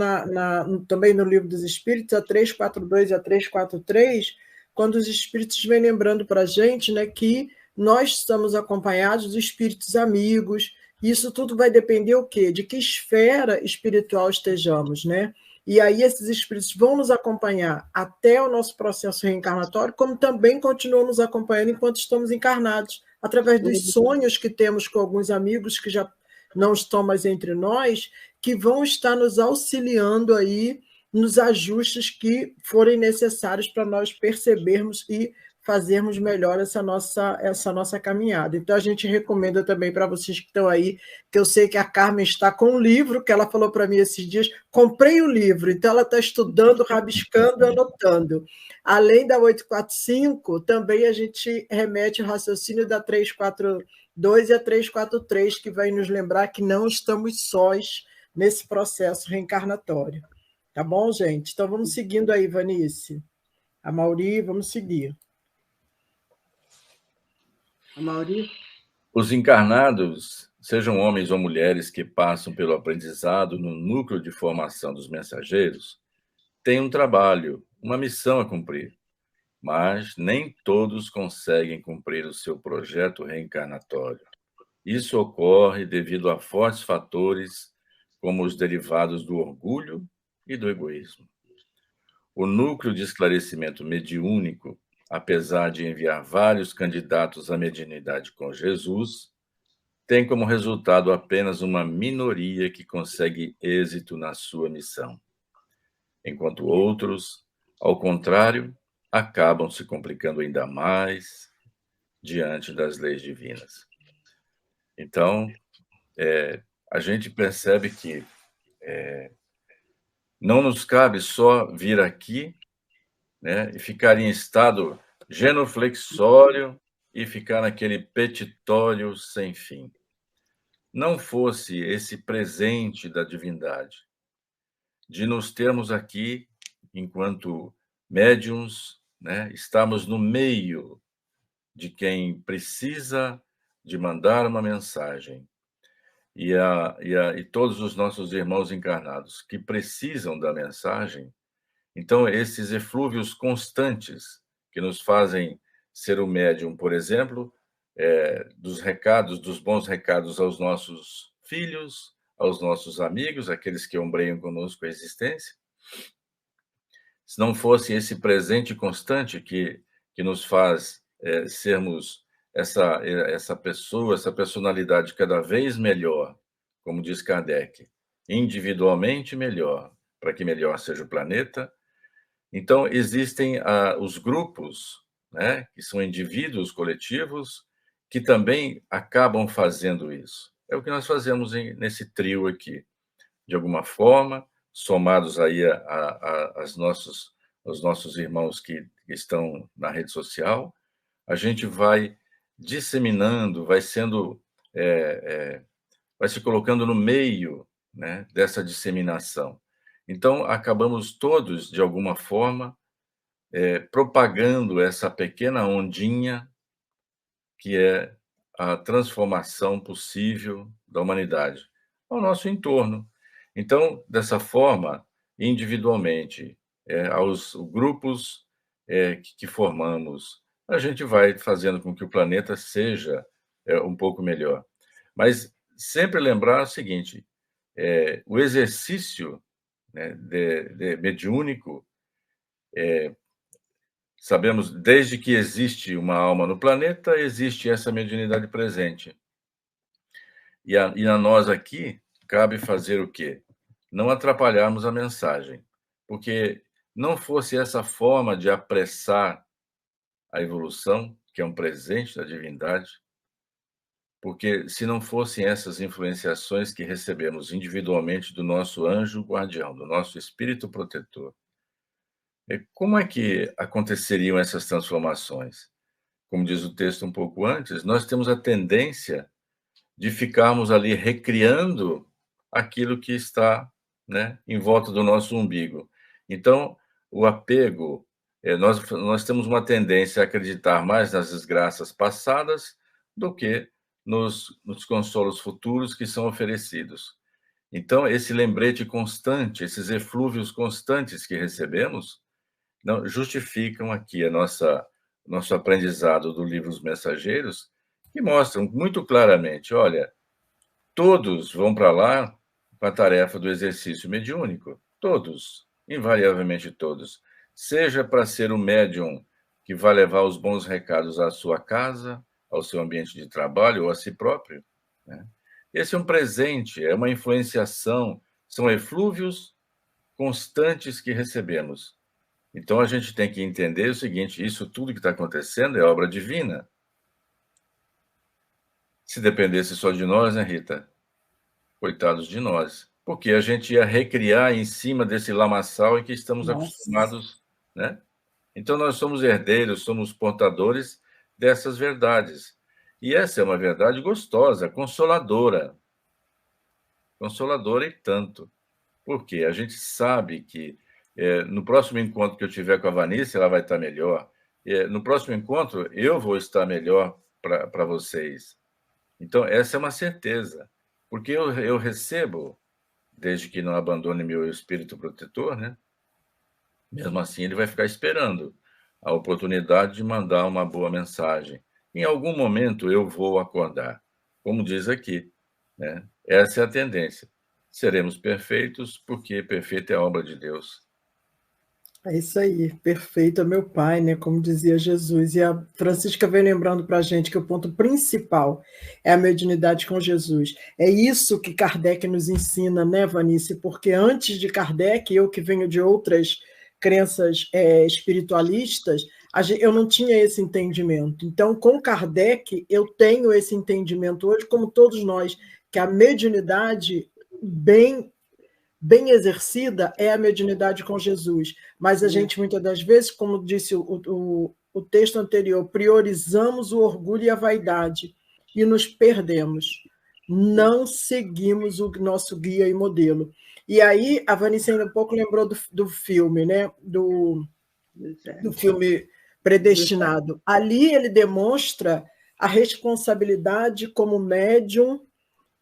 [SPEAKER 2] também no Livro dos Espíritos, a 342 e a 343, quando os espíritos vêm lembrando para a gente, né, que nós estamos acompanhados de espíritos amigos. Isso tudo vai depender o quê? De que esfera espiritual estejamos, né? E aí esses espíritos vão nos acompanhar até o nosso processo reencarnatório, como também continuam nos acompanhando enquanto estamos encarnados, através dos sonhos que temos com alguns amigos que já não estão mais entre nós, que vão estar nos auxiliando aí nos ajustes que forem necessários para nós percebermos e fazermos melhor essa nossa caminhada. Então, a gente recomenda também para vocês que estão aí, que eu sei que a Carmen está com um livro, que ela falou para mim esses dias, comprei o livro, então ela está estudando, rabiscando, anotando. Além da 845, também a gente remete o raciocínio da 342 e a 343, que vai nos lembrar que não estamos sós nesse processo reencarnatório. Tá bom, gente? Então, vamos seguindo aí, Vanice. A Mauri, vamos seguir.
[SPEAKER 3] A Mauri?
[SPEAKER 4] Os encarnados, sejam homens ou mulheres que passam pelo aprendizado no núcleo de formação dos mensageiros, têm um trabalho, uma missão a cumprir, mas nem todos conseguem cumprir o seu projeto reencarnatório. Isso ocorre devido a fortes fatores, como os derivados do orgulho e do egoísmo. O núcleo de esclarecimento mediúnico, apesar de enviar vários candidatos à mediunidade com Jesus, tem como resultado apenas uma minoria que consegue êxito na sua missão, enquanto outros, ao contrário, acabam se complicando ainda mais diante das leis divinas. Então, a gente percebe que não nos cabe só vir aqui, né, e ficar em estado genuflexório e ficar naquele petitório sem fim. Não fosse esse presente da divindade, de nos termos aqui, enquanto médiuns, né, estamos no meio de quem precisa de mandar uma mensagem, e todos os nossos irmãos encarnados que precisam da mensagem. Então, esses eflúvios constantes que nos fazem ser o médium, por exemplo, dos recados, dos bons recados aos nossos filhos, aos nossos amigos, aqueles que ombreiam conosco a existência. Se não fosse esse presente constante que nos faz sermos essa pessoa, essa personalidade cada vez melhor, como diz Kardec, individualmente melhor, para que melhor seja o planeta. Então, existem os grupos, né, que são indivíduos coletivos, que também acabam fazendo isso. É o que nós fazemos nesse trio aqui. De alguma forma, somados aí aos nossos irmãos que estão na rede social, a gente vai disseminando, vai se colocando no meio, né, dessa disseminação. Então, acabamos todos, de alguma forma, propagando essa pequena ondinha que é a transformação possível da humanidade ao nosso entorno. Então, dessa forma, individualmente, aos grupos que formamos, a gente vai fazendo com que o planeta seja um pouco melhor. Mas sempre lembrar o seguinte, o exercício, né, mediúnico, sabemos, desde que existe uma alma no planeta, existe essa mediunidade presente. E a nós aqui, cabe fazer o quê? Não atrapalharmos a mensagem, porque não fosse essa forma de apressar a evolução, que é um presente da divindade, porque se não fossem essas influenciações que recebemos individualmente do nosso anjo guardião, do nosso espírito protetor, como é que aconteceriam essas transformações? Como diz o texto um pouco antes, nós temos a tendência de ficarmos ali recriando aquilo que está, né, em volta do nosso umbigo. Então, o apego nós temos uma tendência a acreditar mais nas desgraças passadas do que nos consolos futuros que são oferecidos. Então, esse lembrete constante, esses eflúvios constantes que recebemos, não justificam aqui nosso aprendizado do livro Os Mensageiros, que mostram muito claramente, olha, todos vão para lá com a tarefa do exercício mediúnico, todos, invariavelmente todos, seja para ser o médium que vai levar os bons recados à sua casa, ao seu ambiente de trabalho ou a si próprio, né? Esse é um presente, é uma influenciação, são eflúvios constantes que recebemos. Então, a gente tem que entender o seguinte, isso tudo que está acontecendo é obra divina. Se dependesse só de nós, né, Rita? Coitados de nós. Porque a gente ia recriar em cima desse lamaçal em que estamos acostumados, né? Então, nós somos herdeiros, somos portadores dessas verdades. E essa é uma verdade gostosa, consoladora. Consoladora e tanto. Porque a gente sabe que no próximo encontro que eu tiver com a Vanice, ela vai estar melhor. No próximo encontro, eu vou estar melhor para vocês. Então, essa é uma certeza. Porque eu recebo, desde que não abandone meu espírito protetor, né? Mesmo assim, ele vai ficar esperando a oportunidade de mandar uma boa mensagem. Em algum momento eu vou acordar, como diz aqui, né? Essa é a tendência. Seremos perfeitos, porque perfeita é a obra de Deus.
[SPEAKER 2] É isso aí, perfeito é meu Pai, né? Como dizia Jesus. E a Francisca vem lembrando para a gente que o ponto principal é a mediunidade com Jesus. É isso que Kardec nos ensina, né, Vanice? Porque antes de Kardec, eu que venho de outras crenças espiritualistas, eu não tinha esse entendimento. Então, com Kardec, eu tenho esse entendimento hoje, como todos nós, que a mediunidade bem exercida é a mediunidade com Jesus. Mas a gente, muitas das vezes, como disse o texto anterior, priorizamos o orgulho e a vaidade e nos perdemos. Não seguimos o nosso guia e modelo. E aí, a Vanice ainda um pouco lembrou do filme, né? Do filme Predestinado. Ali ele demonstra a responsabilidade como médium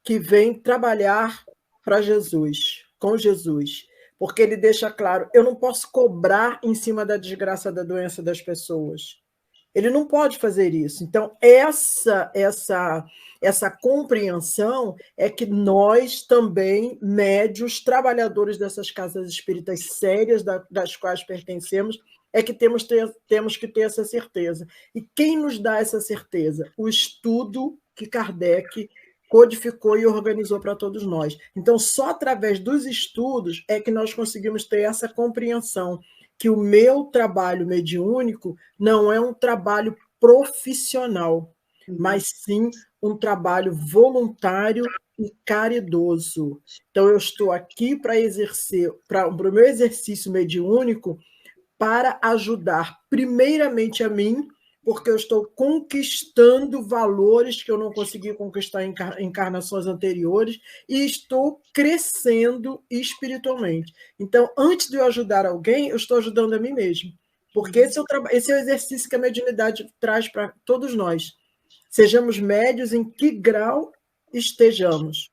[SPEAKER 2] que vem trabalhar para Jesus, com Jesus, porque ele deixa claro, eu não posso cobrar em cima da desgraça da doença das pessoas. Ele não pode fazer isso. Então, essa compreensão é que nós também, médios, trabalhadores dessas casas espíritas sérias, das quais pertencemos, é que temos que ter essa certeza. E quem nos dá essa certeza? O estudo que Kardec codificou e organizou para todos nós. Então, só através dos estudos é que nós conseguimos ter essa compreensão que o meu trabalho mediúnico não é um trabalho profissional, mas sim um trabalho voluntário e caridoso. Então, eu estou aqui para exercer, para o meu exercício mediúnico, para ajudar primeiramente a mim, porque eu estou conquistando valores que eu não consegui conquistar em encarnações anteriores e estou crescendo espiritualmente. Então, antes de eu ajudar alguém, eu estou ajudando a mim mesmo, porque esse é o exercício que a mediunidade traz para todos nós. Sejamos médios em que grau estejamos.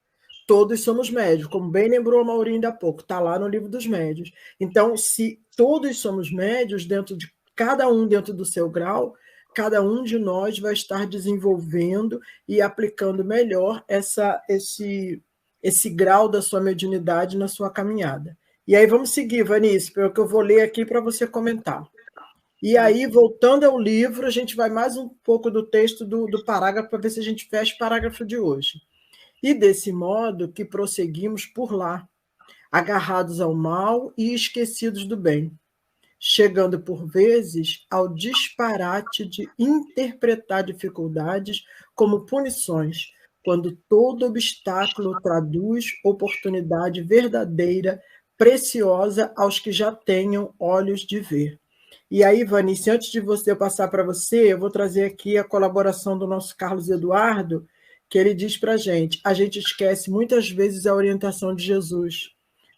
[SPEAKER 2] Todos somos médios, como bem lembrou a Maurinho ainda há pouco, está lá no livro dos médios. Então, se todos somos médios, cada um dentro do seu grau, cada um de nós vai estar desenvolvendo e aplicando melhor esse grau da sua mediunidade na sua caminhada. E aí vamos seguir, Vanice, porque eu vou ler aqui para você comentar. E aí, voltando ao livro, a gente vai mais um pouco do texto do parágrafo para ver se a gente fecha o parágrafo de hoje. E desse modo que prosseguimos por lá, agarrados ao mal e esquecidos do bem, chegando por vezes ao disparate de interpretar dificuldades como punições, quando todo obstáculo traduz oportunidade verdadeira, preciosa aos que já tenham olhos de ver. E aí, Vanice, antes de eu passar para você, eu vou trazer aqui a colaboração do nosso Carlos Eduardo, que ele diz para a gente esquece muitas vezes a orientação de Jesus.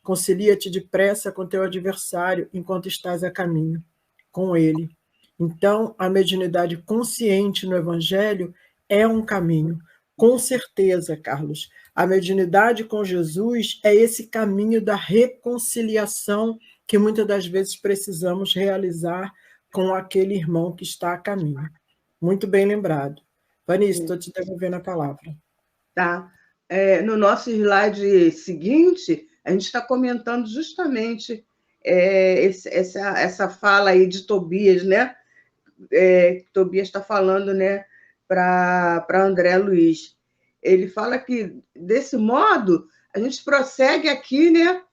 [SPEAKER 2] Concilia-te depressa com teu adversário enquanto estás a caminho. com ele. Então, a mediunidade consciente no Evangelho é um caminho. Com certeza, Carlos, a mediunidade com Jesus é esse caminho da reconciliação que muitas das vezes precisamos realizar com aquele irmão que está a caminho. Muito bem lembrado. Vanessa, estou te devolvendo a palavra.
[SPEAKER 3] Tá. No nosso slide seguinte, a gente está comentando justamente essa fala aí de Tobias, né? Tobias está falando, né, para André Luiz. Ele fala que, desse modo, a gente prossegue aqui, né,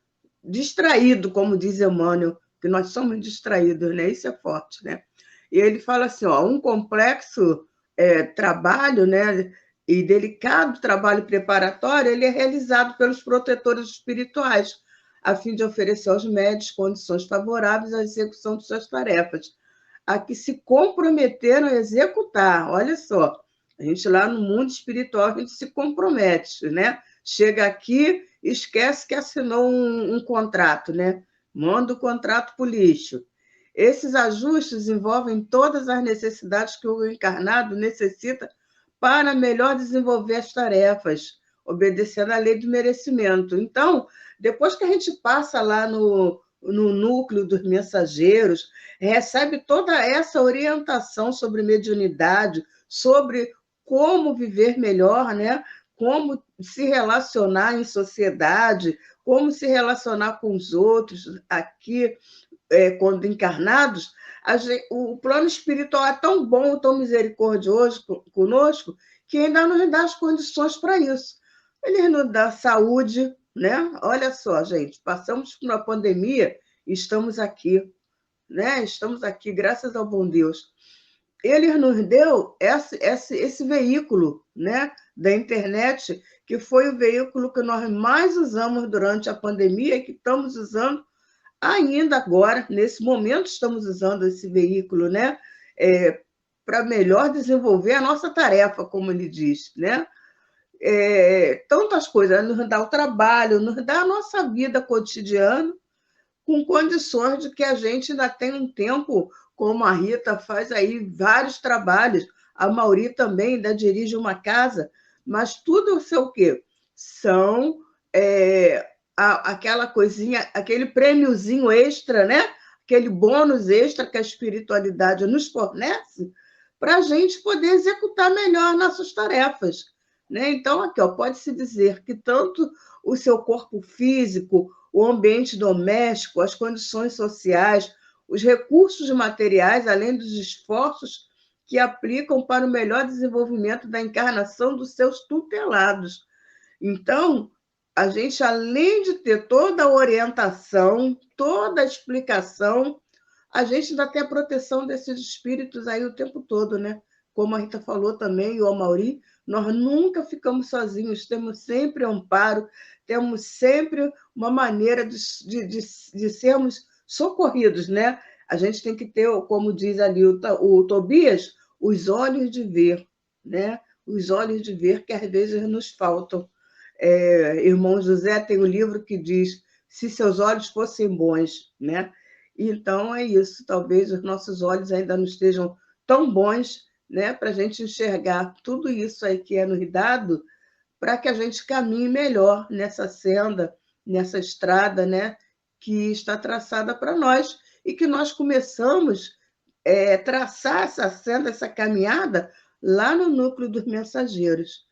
[SPEAKER 3] distraído, como diz Emmanuel, que nós somos distraídos, né? Isso é forte, né? E ele fala assim, ó, um complexo trabalho, né, e delicado trabalho preparatório, ele é realizado pelos protetores espirituais, a fim de oferecer aos médios condições favoráveis à execução de suas tarefas, a que se comprometeram a executar. Olha só, a gente lá no mundo espiritual, a gente se compromete, né? Chega aqui, esquece que assinou um contrato, né? Manda o contrato para o lixo. Esses ajustes envolvem todas as necessidades que o encarnado necessita para melhor desenvolver as tarefas, obedecendo à lei do merecimento. Então, depois que a gente passa lá no núcleo dos mensageiros, recebe toda essa orientação sobre mediunidade, sobre como viver melhor, né? Como se relacionar em sociedade, como se relacionar com os outros aqui, quando encarnados. O plano espiritual é tão bom, tão misericordioso conosco, que ainda nos dá as condições para isso. Ele nos dá saúde, né? Olha só, gente, passamos por uma pandemia e estamos aqui, né? Estamos aqui, graças ao bom Deus. Ele nos deu esse veículo, né, da internet, que foi o veículo que nós mais usamos durante a pandemia e que estamos usando ainda agora, nesse momento, estamos usando esse veículo, né, para melhor desenvolver a nossa tarefa, como ele diz, né? Tantas coisas, nos dá o trabalho, nos dá a nossa vida cotidiana, com condições de que a gente ainda tem um tempo, como a Rita faz aí vários trabalhos, a Mauri também ainda dirige uma casa, mas tudo sei o quê? São aquela coisinha, aquele prêmiozinho extra, né? Aquele bônus extra que a espiritualidade nos fornece para a gente poder executar melhor nossas tarefas, né? Então, aqui, ó, pode-se dizer que tanto o seu corpo físico, o ambiente doméstico, as condições sociais, os recursos materiais, além dos esforços que aplicam para o melhor desenvolvimento da encarnação dos seus tutelados. Então, a gente, além de ter toda a orientação, toda a explicação, a gente ainda tem a proteção desses espíritos aí o tempo todo, né? Como a Rita falou também, e o Amauri, nós nunca ficamos sozinhos, temos sempre amparo, temos sempre uma maneira de sermos socorridos, né? A gente tem que ter, como diz ali o Tobias, os olhos de ver, né? Os olhos de ver que às vezes nos faltam. Irmão José tem um livro que diz se seus olhos fossem bons, né? Então, é isso. Talvez os nossos olhos ainda não estejam tão bons, né, para a gente enxergar tudo isso aí que é nos dado, para que a gente caminhe melhor nessa senda, nessa estrada, né, que está traçada para nós e que nós começamos a traçar essa senda, essa caminhada, lá no núcleo dos mensageiros.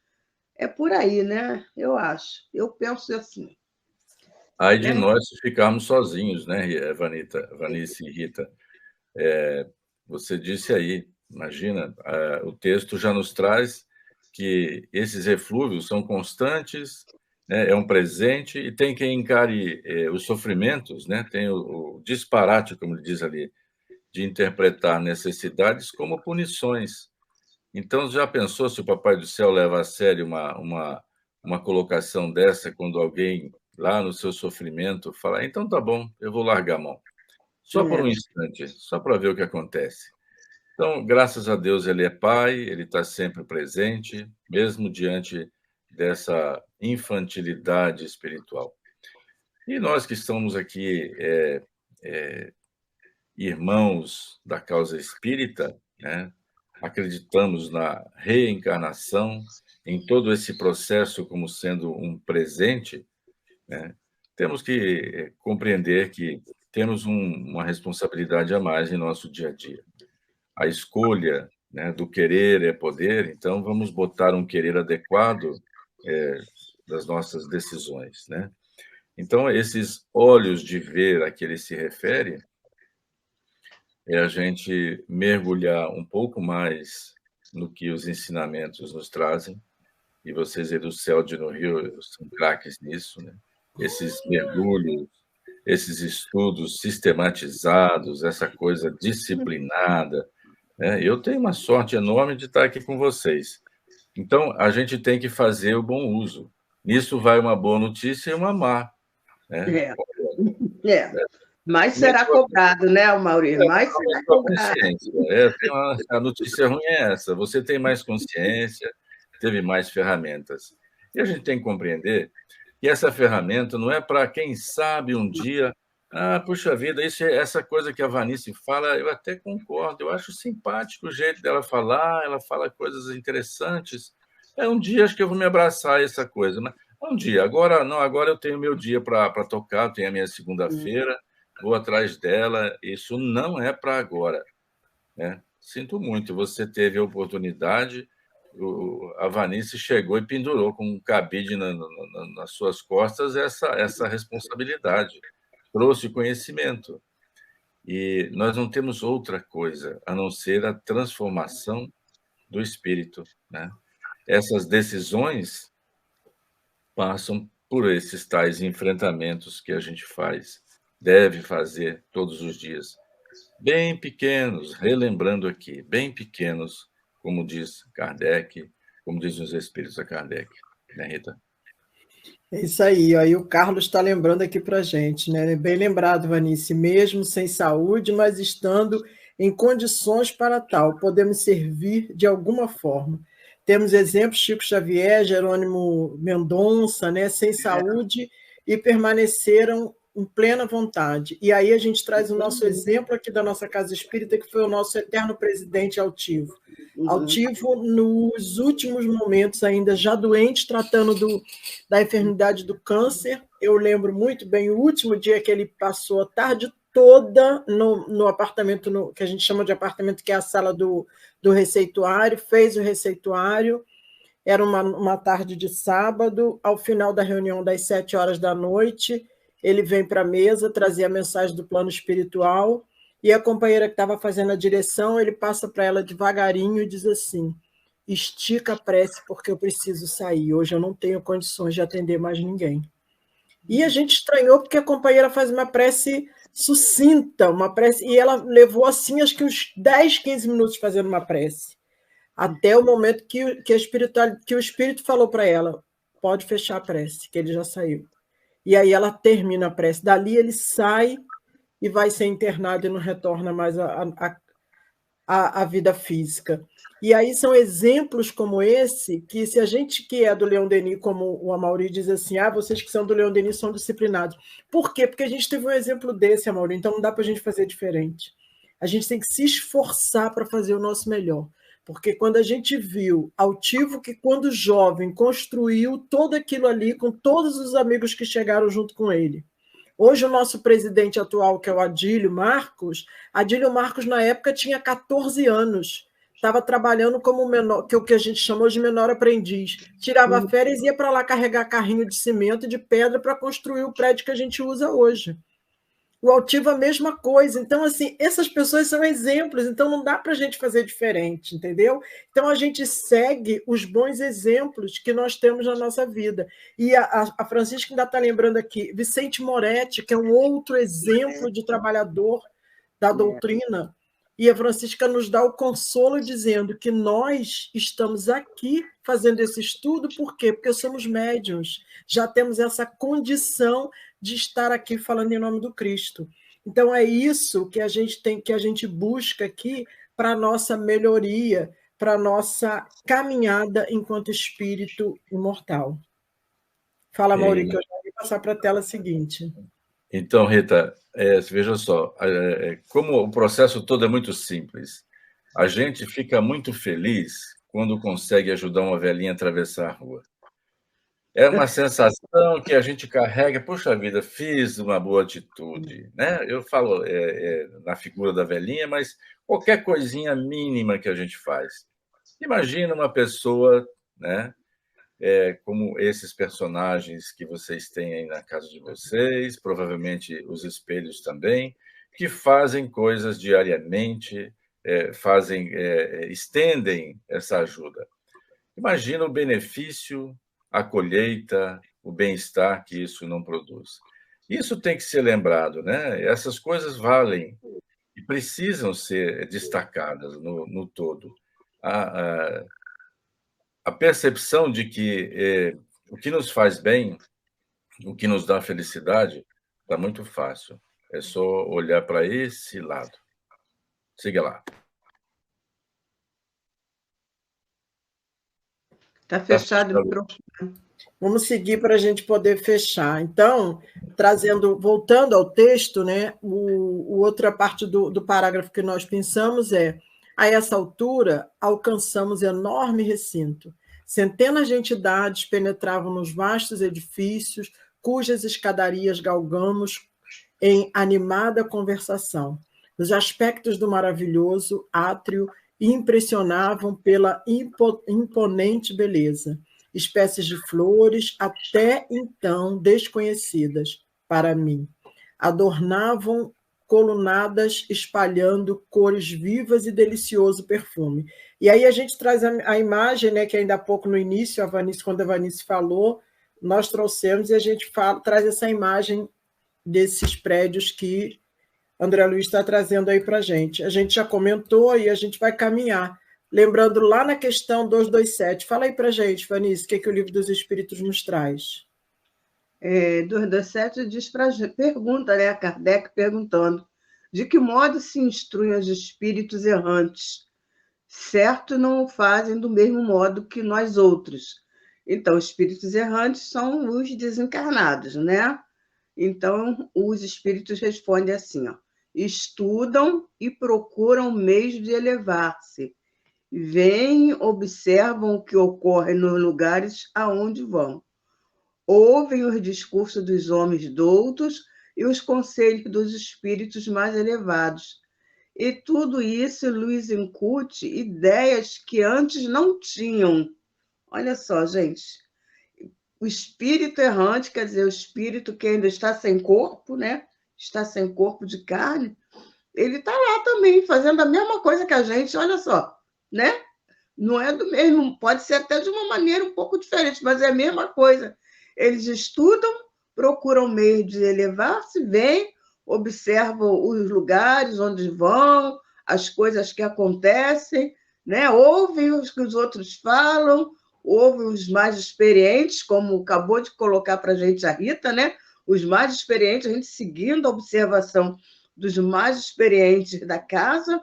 [SPEAKER 3] É por aí, né? Eu acho. Eu penso assim.
[SPEAKER 4] Ai de nós se ficarmos sozinhos, né, Vanice e Rita? Você disse aí, imagina, o texto já nos traz que esses eflúvios são constantes, né, é um presente, e tem quem encare os sofrimentos, né, tem o disparate, como ele diz ali, de interpretar necessidades como punições. Então, já pensou se o Papai do Céu leva a sério uma colocação dessa quando alguém, lá no seu sofrimento, fala, então tá bom, eu vou largar a mão. Só por um instante, só para ver o que acontece. Então, graças a Deus, ele é pai, ele está sempre presente, mesmo diante dessa infantilidade espiritual. E nós que estamos aqui irmãos da causa espírita, né, acreditamos na reencarnação, em todo esse processo como sendo um presente, né, temos que compreender que temos uma responsabilidade a mais em nosso dia a dia. A escolha, né, do querer é poder, então vamos botar um querer adequado das nossas decisões, né? Então, esses olhos de ver a que ele se refere é a gente mergulhar um pouco mais no que os ensinamentos nos trazem, e vocês aí do CELD no Rio são craques nisso, né? Esses mergulhos, esses estudos sistematizados, essa coisa disciplinada, né? Eu tenho uma sorte enorme de estar aqui com vocês. Então, a gente tem que fazer o bom uso. Nisso vai uma boa notícia e uma má, né?
[SPEAKER 3] Mas será cobrado, né, Maurício? Mas será cobrado.
[SPEAKER 4] A notícia ruim é essa. Você tem mais consciência, teve mais ferramentas. E a gente tem que compreender que essa ferramenta não é para quem sabe um dia, puxa vida, essa coisa que a Vanice fala, eu até concordo, eu acho simpático o jeito dela falar, ela fala coisas interessantes. Um dia acho que eu vou me abraçar a essa coisa, mas um dia, agora não, agora eu tenho meu dia para tocar, tenho a minha segunda-feira, vou atrás dela, isso não é para agora, né? Sinto muito, você teve a oportunidade, a Vanice chegou e pendurou com um cabide nas suas costas essa responsabilidade, trouxe conhecimento. E nós não temos outra coisa a não ser a transformação do espírito, né? Essas decisões passam por esses tais enfrentamentos que a gente deve fazer todos os dias. Bem pequenos, relembrando aqui, bem pequenos, como diz Kardec, como dizem os espíritos a Kardec, né, Rita?
[SPEAKER 2] É isso aí, aí o Carlos está lembrando aqui para a gente, né? Bem lembrado, Vanice, mesmo sem saúde, mas estando em condições para tal, podemos servir de alguma forma. Temos exemplos, Chico Xavier, Jerônimo Mendonça, né? Sem saúde e permaneceram em plena vontade. E aí a gente traz o nosso exemplo aqui da nossa Casa Espírita, que foi o nosso eterno presidente altivo. Altivo nos últimos momentos, ainda já doente, tratando da enfermidade do câncer. Eu lembro muito bem o último dia que ele passou a tarde toda no apartamento, que a gente chama de apartamento, que é a sala do receituário, fez o receituário. Era uma tarde de sábado, ao final da reunião das 7 horas da noite, ele vem para a mesa trazer a mensagem do plano espiritual, e a companheira que estava fazendo a direção, ele passa para ela devagarinho e diz assim: estica a prece porque eu preciso sair, hoje eu não tenho condições de atender mais ninguém. E a gente estranhou porque a companheira faz uma prece sucinta, e ela levou assim acho que uns 10, 15 minutos fazendo uma prece, até o momento que o Espírito falou para ela: pode fechar a prece, que ele já saiu. E aí ela termina a prece. Dali ele sai e vai ser internado e não retorna mais à vida física. E aí são exemplos como esse, que se a gente que é do Leon Denis, como o Amaury diz assim, vocês que são do Leon Denis são disciplinados. Por quê? Porque a gente teve um exemplo desse, Amaury, então não dá para a gente fazer diferente. A gente tem que se esforçar para fazer o nosso melhor. Porque quando a gente viu Altivo, que quando jovem construiu todo aquilo ali com todos os amigos que chegaram junto com ele. Hoje o nosso presidente atual, que é o Adílio Marcos na época tinha 14 anos, estava trabalhando como menor, que é o que a gente chamou de menor aprendiz. Tirava férias e ia para lá carregar carrinho de cimento e de pedra para construir o prédio que a gente usa hoje. O Altivo a mesma coisa. Então, assim, essas pessoas são exemplos, então não dá para a gente fazer diferente, entendeu? Então, a gente segue os bons exemplos que nós temos na nossa vida. E a Francisca ainda está lembrando aqui, Vicente Moretti, que é um outro exemplo de trabalhador da doutrina, e a Francisca nos dá o consolo dizendo que nós estamos aqui fazendo esse estudo, por quê? Porque somos médiuns, já temos essa condição de estar aqui falando em nome do Cristo. Então, é isso que a gente busca aqui para a nossa melhoria, para a nossa caminhada enquanto espírito imortal. Fala, Maurício, que eu já vou passar para a tela seguinte.
[SPEAKER 4] Então, Rita, veja só, como o processo todo é muito simples, a gente fica muito feliz quando consegue ajudar uma velhinha a atravessar a rua. É uma sensação que a gente carrega, puxa vida, fiz uma boa atitude, né? Eu falo na figura da velhinha, mas qualquer coisinha mínima que a gente faz. Imagina uma pessoa, né, como esses personagens que vocês têm aí na casa de vocês, provavelmente os espelhos também, que fazem coisas diariamente, estendem essa ajuda. Imagina o benefício, a colheita, o bem-estar que isso não produz. Isso tem que ser lembrado, né? Essas coisas valem e precisam ser destacadas no todo. A percepção de que o que nos faz bem, o que nos dá felicidade, está muito fácil. É só olhar para esse lado. Siga lá.
[SPEAKER 3] Está fechado o microfone.
[SPEAKER 2] Vamos seguir para a gente poder fechar. Então, voltando ao texto, né, outra parte do parágrafo que nós pensamos é: a essa altura, alcançamos enorme recinto. Centenas de entidades penetravam nos vastos edifícios, cujas escadarias galgamos em animada conversação. Os aspectos do maravilhoso átrio impressionavam pela imponente beleza. Espécies de flores, até então desconhecidas para mim, adornavam colunadas espalhando cores vivas e delicioso perfume. E aí a gente traz a imagem, né, que ainda há pouco no início, quando a Vanice falou, nós trouxemos e a gente traz essa imagem desses prédios que André Luiz está trazendo aí para a gente. A gente já comentou e a gente vai caminhar. Lembrando lá na questão 227. Fala aí para a gente, Vanice, o que o Livro dos Espíritos nos traz.
[SPEAKER 3] 227 diz pergunta, né, Kardec perguntando: de que modo se instruem os espíritos errantes? Certo, não o fazem do mesmo modo que nós outros. Então, espíritos errantes são os desencarnados, né? Então, os espíritos respondem assim, ó: estudam e procuram meios de elevar-se. Vêm, observam o que ocorre nos lugares aonde vão. Ouvem os discursos dos homens doutos e os conselhos dos espíritos mais elevados. E tudo isso lhes incute ideias que antes não tinham. Olha só, gente. O espírito errante, quer dizer, o espírito que ainda está sem corpo, né? Está sem corpo de carne, ele está lá também, fazendo a mesma coisa que a gente, olha só, né? Não é do mesmo, pode ser até de uma maneira um pouco diferente, mas é a mesma coisa. Eles estudam, procuram meio de elevar-se, vêm, observam os lugares onde vão, as coisas que acontecem, né? Ouvem os que os outros falam, ouvem os mais experientes, como acabou de colocar para a gente a Rita, né? Os mais experientes, a gente seguindo a observação dos mais experientes da casa,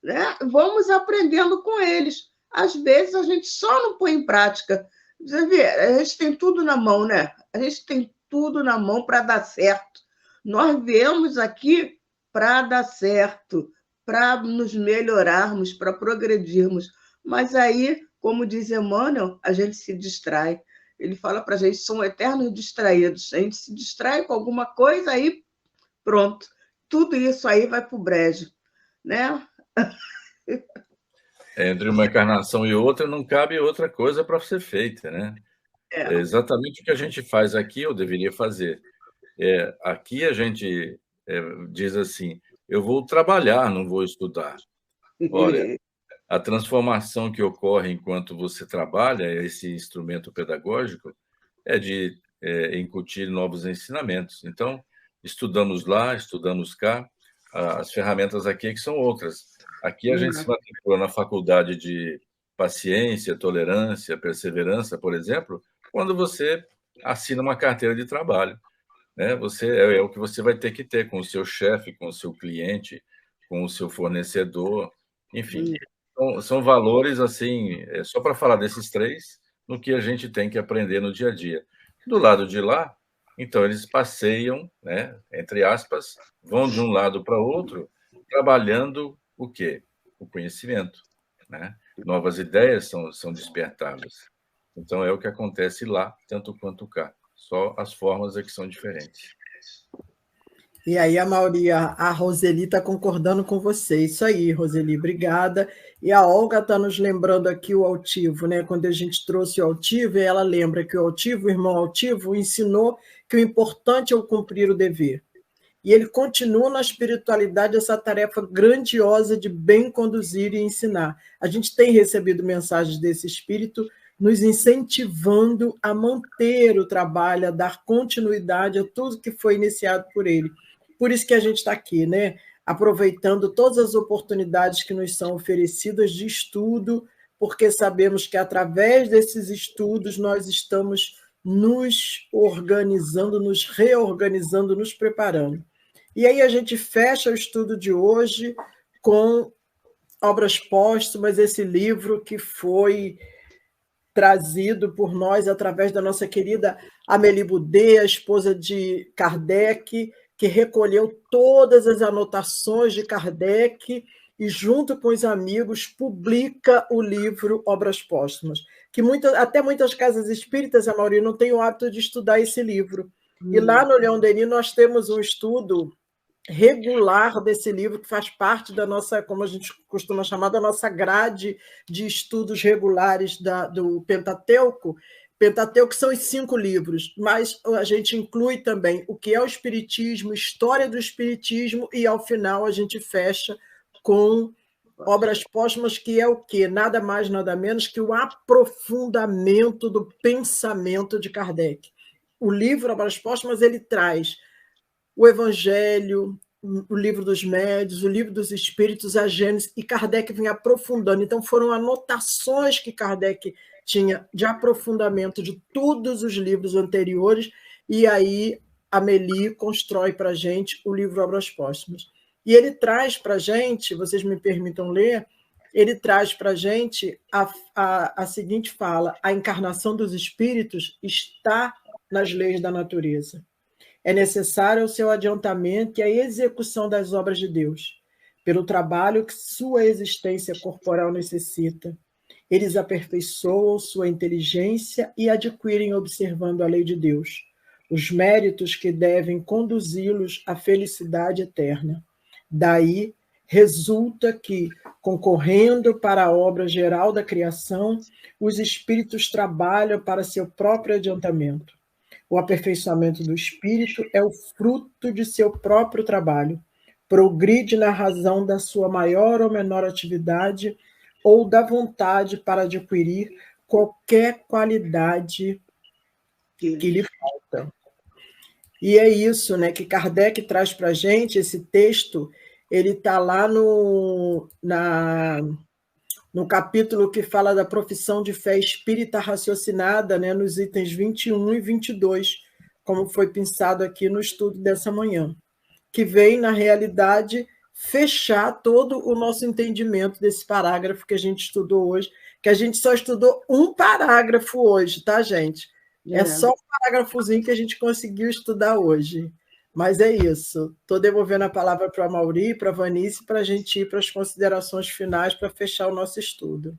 [SPEAKER 3] né? Vamos aprendendo com eles. Às vezes a gente só não põe em prática. Você vê, a gente tem tudo na mão, né? A gente tem tudo na mão para dar certo. Nós viemos aqui para dar certo, para nos melhorarmos, para progredirmos. Mas aí, como diz Emmanuel, a gente se distrai. Ele fala para a gente, são eternos distraídos. A gente se distrai com alguma coisa, aí pronto. Tudo isso aí vai para o brejo, né?
[SPEAKER 4] Entre uma encarnação e outra, não cabe outra coisa para ser feita, né? É exatamente o que a gente faz aqui, ou deveria fazer. Aqui a gente diz assim, eu vou trabalhar, não vou estudar. Olha, a transformação que ocorre enquanto você trabalha, esse instrumento pedagógico, é de incutir novos ensinamentos. Então, estudamos lá, estudamos cá, as ferramentas aqui que são outras. Aqui a gente se matriculou na faculdade de paciência, tolerância, perseverança, por exemplo, quando você assina uma carteira de trabalho, né? É o que você vai ter que ter com o seu chefe, com o seu cliente, com o seu fornecedor, enfim. São valores, assim, só para falar desses três, no que a gente tem que aprender no dia a dia. Do lado de lá, Então, eles passeiam, né, entre aspas, vão de um lado para o outro, trabalhando o quê? O conhecimento, né? Novas ideias são despertadas. Então, é o que acontece lá, tanto quanto cá. Só as formas é que são diferentes.
[SPEAKER 2] E aí, a Mauri, a Roseli está concordando com você. Isso aí, Roseli, obrigada. E a Olga está nos lembrando aqui o altivo, né? Quando a gente trouxe o altivo, ela lembra que o altivo, o irmão altivo, ensinou que o importante é o cumprir o dever. E ele continua na espiritualidade essa tarefa grandiosa de bem conduzir e ensinar. A gente tem recebido mensagens desse espírito nos incentivando a manter o trabalho, a dar continuidade a tudo que foi iniciado por ele. Por isso que a gente está aqui, né? Aproveitando todas as oportunidades que nos são oferecidas de estudo, porque sabemos que através desses estudos nós estamos nos organizando, nos reorganizando, nos preparando. E aí a gente fecha o estudo de hoje com Obras Póstumas, esse livro que foi trazido por nós através da nossa querida Amélie Boudet, a esposa de Kardec, que recolheu todas as anotações de Kardec e, junto com os amigos, publica o livro Obras Póstumas, que até muitas casas espíritas, a maioria, não tem o hábito de estudar esse livro. E lá no Leão Denis nós temos um estudo regular desse livro, que faz parte da nossa, como a gente costuma chamar, da nossa grade de estudos regulares do Pentateuco. Pentateuco são os 5 livros, mas a gente inclui também o que é o Espiritismo, história do Espiritismo, e, ao final, a gente fecha com Obras Póstumas, que é o quê? Nada mais, nada menos que o aprofundamento do pensamento de Kardec. O livro Obras Póstumas, ele traz o Evangelho, o Livro dos Médiuns, o Livro dos Espíritos, a Gênese, e Kardec vem aprofundando. Então, foram anotações que Kardec tinha de aprofundamento de todos os livros anteriores, e aí Amélie constrói para a gente o livro Obras Póstumas. E ele traz para a gente, vocês me permitam ler, ele traz para a gente a seguinte fala: a encarnação dos espíritos está nas leis da natureza. É necessário o seu adiantamento e a execução das obras de Deus, pelo trabalho que sua existência corporal necessita. Eles aperfeiçoam sua inteligência e adquirem observando a lei de Deus, os méritos que devem conduzi-los à felicidade eterna. Daí resulta que, concorrendo para a obra geral da criação, os espíritos trabalham para seu próprio adiantamento. O aperfeiçoamento do espírito é o fruto de seu próprio trabalho. Progride na razão da sua maior ou menor atividade ou da vontade para adquirir qualquer qualidade que lhe falta. E é isso, né, que Kardec traz para a gente. Esse texto, ele está lá no capítulo que fala da profissão de fé espírita raciocinada, né, nos itens 21 e 22, como foi pensado aqui no estudo dessa manhã, que vem, na realidade, fechar todo o nosso entendimento desse parágrafo que a gente estudou hoje, que a gente só estudou um parágrafo hoje, tá, gente? É só um parágrafozinho que a gente conseguiu estudar hoje. Mas é isso. Estou devolvendo a palavra para a Mauri, para a Vanice, para a gente ir para as considerações finais para fechar o nosso estudo.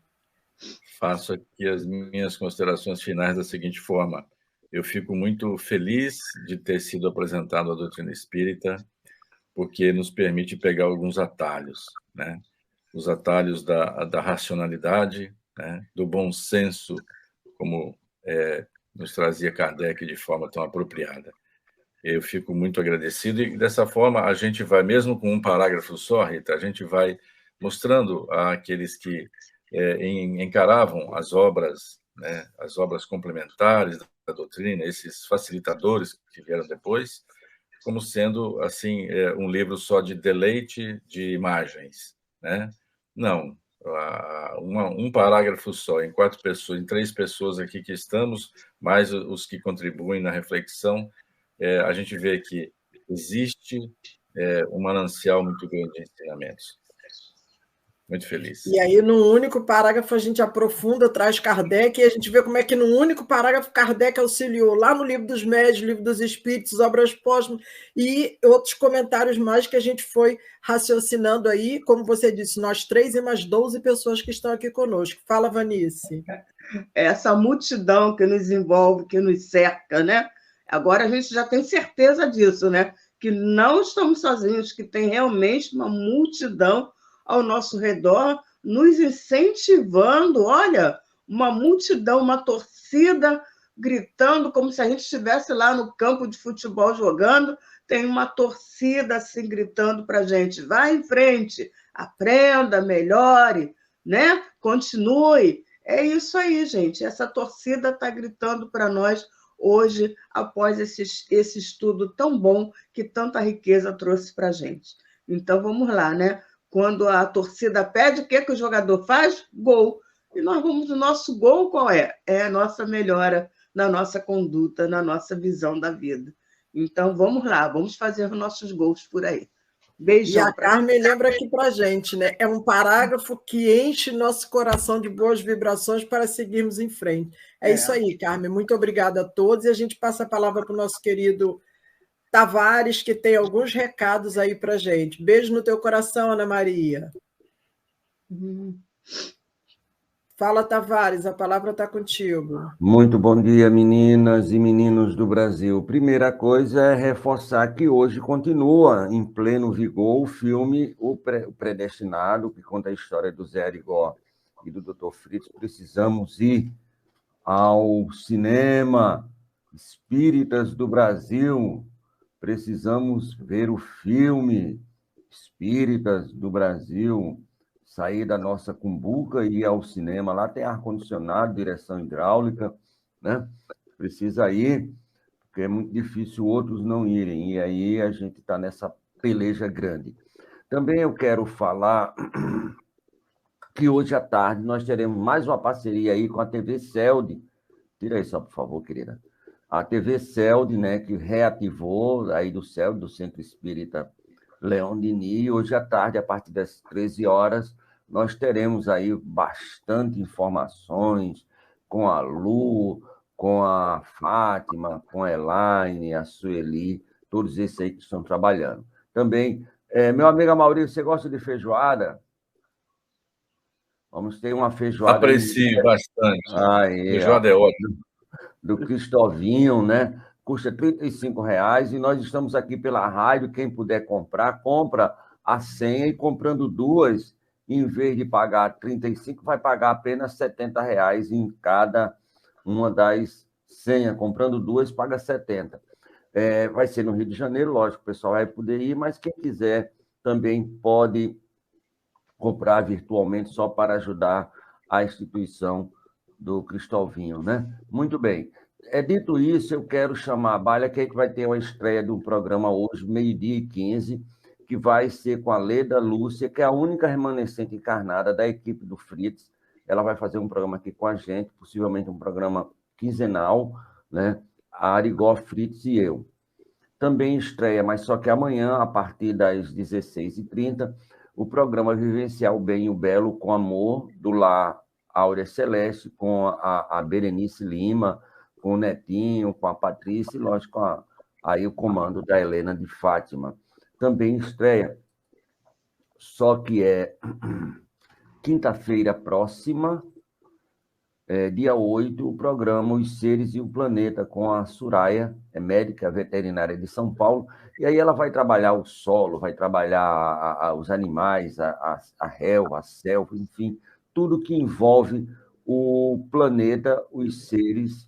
[SPEAKER 4] Faço aqui as minhas considerações finais da seguinte forma. Eu fico muito feliz de ter sido apresentado a doutrina espírita, porque nos permite pegar alguns atalhos, né? Os atalhos da racionalidade, né? Do bom senso, como nos trazia Kardec de forma tão apropriada. Eu fico muito agradecido e, dessa forma, a gente vai, mesmo com um parágrafo só, Rita, a gente vai mostrando àqueles que encaravam as obras, né, as obras complementares da doutrina, esses facilitadores que vieram depois, como sendo, assim, um livro só de deleite de imagens, né? Não, um parágrafo só, em 4 pessoas, em 3 pessoas aqui que estamos, mais os que contribuem na reflexão, a gente vê que existe um manancial muito grande de ensinamentos. Muito feliz.
[SPEAKER 2] E aí, num único parágrafo, a gente aprofunda, traz Kardec, e a gente vê como é que, num único parágrafo, Kardec auxiliou lá no Livro dos Médiuns, Livro dos Espíritos, Obras Póstumas, e outros comentários mais que a gente foi raciocinando aí, como você disse, nós 3 e mais 12 pessoas que estão aqui conosco. Fala, Vanice.
[SPEAKER 3] Essa multidão que nos envolve, que nos cerca, né? Agora a gente já tem certeza disso, né? Que não estamos sozinhos, que tem realmente uma multidão ao nosso redor, nos incentivando, olha, uma multidão, uma torcida gritando como se a gente estivesse lá no campo de futebol jogando, tem uma torcida assim gritando para a gente, vai em frente, aprenda, melhore, né? Continue. É isso aí, gente, essa torcida está gritando para nós hoje, após esse estudo tão bom que tanta riqueza trouxe para a gente. Então, vamos lá, né? Quando a torcida pede, o que o jogador faz? Gol. E nós vamos, o nosso gol qual é? É a nossa melhora na nossa conduta, na nossa visão da vida. Então, vamos lá, vamos fazer os nossos gols por aí. Beijão.
[SPEAKER 2] E a Carmen lembra aqui para a gente, né? É um parágrafo que enche nosso coração de boas vibrações para seguirmos em frente. É isso aí, Carmen. Muito obrigada a todos. E a gente passa a palavra para o nosso querido Tavares, que tem alguns recados aí para a gente. Beijo no teu coração, Ana Maria. Fala, Tavares, a palavra está contigo.
[SPEAKER 5] Muito bom dia, meninas e meninos do Brasil. Primeira coisa é reforçar que hoje continua em pleno vigor o filme O Predestinado, que conta a história do Zé Arigó e do Dr. Fritz. Precisamos ir ao cinema, espíritas do Brasil. Precisamos ver o filme Espíritas do Brasil, sair da nossa cumbuca e ir ao cinema. Lá tem ar-condicionado, direção hidráulica, né? Precisa ir, porque é muito difícil outros não irem. E aí a gente está nessa peleja grande. Também eu quero falar que hoje à tarde nós teremos mais uma parceria aí com a TV CELD. Tira aí só, por favor, querida. A TV CELD, né, que reativou aí do CELD, do Centro Espírita Leão Denis. Hoje à tarde, a partir das 13 horas, nós teremos aí bastante informações com a Lu, com a Fátima, com a Elaine, a Sueli, todos esses aí que estão trabalhando. Também, meu amigo Maurício, você gosta de feijoada? Vamos ter uma feijoada...
[SPEAKER 4] Aprecio bastante. Feijoada é ótimo.
[SPEAKER 5] Do Cristovinho, né? Custa R$ 35,00 e nós estamos aqui pela rádio. Quem puder comprar, compra a senha e comprando duas, em vez de pagar 35, vai pagar apenas R$ 70,00 em cada uma das senhas. Comprando duas, paga 70. Vai ser no Rio de Janeiro, lógico, o pessoal vai poder ir, mas quem quiser também pode comprar virtualmente só para ajudar a instituição do Cristovinho, né? Muito bem. Dito isso, eu quero chamar a Balha, que a gente vai ter uma estreia do programa hoje, 12h15, que vai ser com a Leda Lúcia, que é a única remanescente encarnada da equipe do Fritz. Ela vai fazer um programa aqui com a gente, possivelmente um programa quinzenal, né? A Arigó, Fritz e eu. Também estreia, mas só que amanhã, a partir das 16h30, o programa Vivenciar o Bem e o Belo com Amor, do Lar Áurea Celeste, com a Berenice Lima, com o Netinho, com a Patrícia e, lógico, aí o comando da Helena de Fátima. Também estreia, só que é quinta-feira próxima, dia 8, o programa Os Seres e o Planeta, com a Soraya, médica veterinária de São Paulo, e aí ela vai trabalhar o solo, vai trabalhar os animais, a relva, a selva, enfim, tudo que envolve o planeta, os seres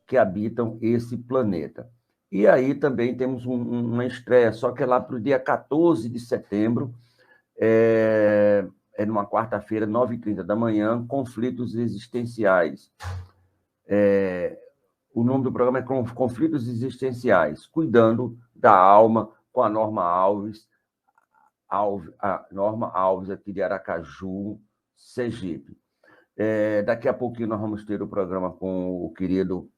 [SPEAKER 5] que habitam esse planeta. E aí também temos uma estreia, só que é lá para o dia 14 de setembro, numa quarta-feira, 9h30 da manhã, Conflitos Existenciais. O nome do programa é Conflitos Existenciais, cuidando da alma, com a Norma Alves, aqui de Aracaju, Sergipe. Daqui a pouquinho nós vamos ter o programa com o querido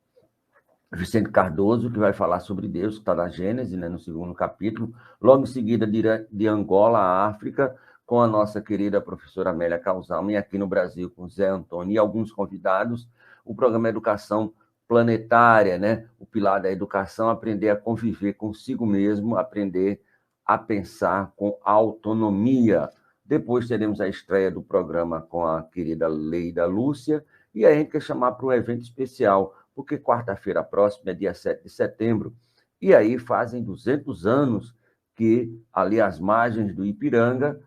[SPEAKER 5] Vicente Cardoso, que vai falar sobre Deus, que está na Gênesis, né, no 2º capítulo. Logo em seguida, de Angola à África, com a nossa querida professora Amélia Calzama, e aqui no Brasil com Zé Antônio e alguns convidados, o programa Educação Planetária, né? O pilar da educação, aprender a conviver consigo mesmo, aprender a pensar com autonomia. Depois teremos a estreia do programa com a querida Leida Lúcia, e aí a gente quer chamar para um evento especial, porque quarta-feira próxima é dia 7 de setembro, e aí fazem 200 anos que, ali às margens do Ipiranga,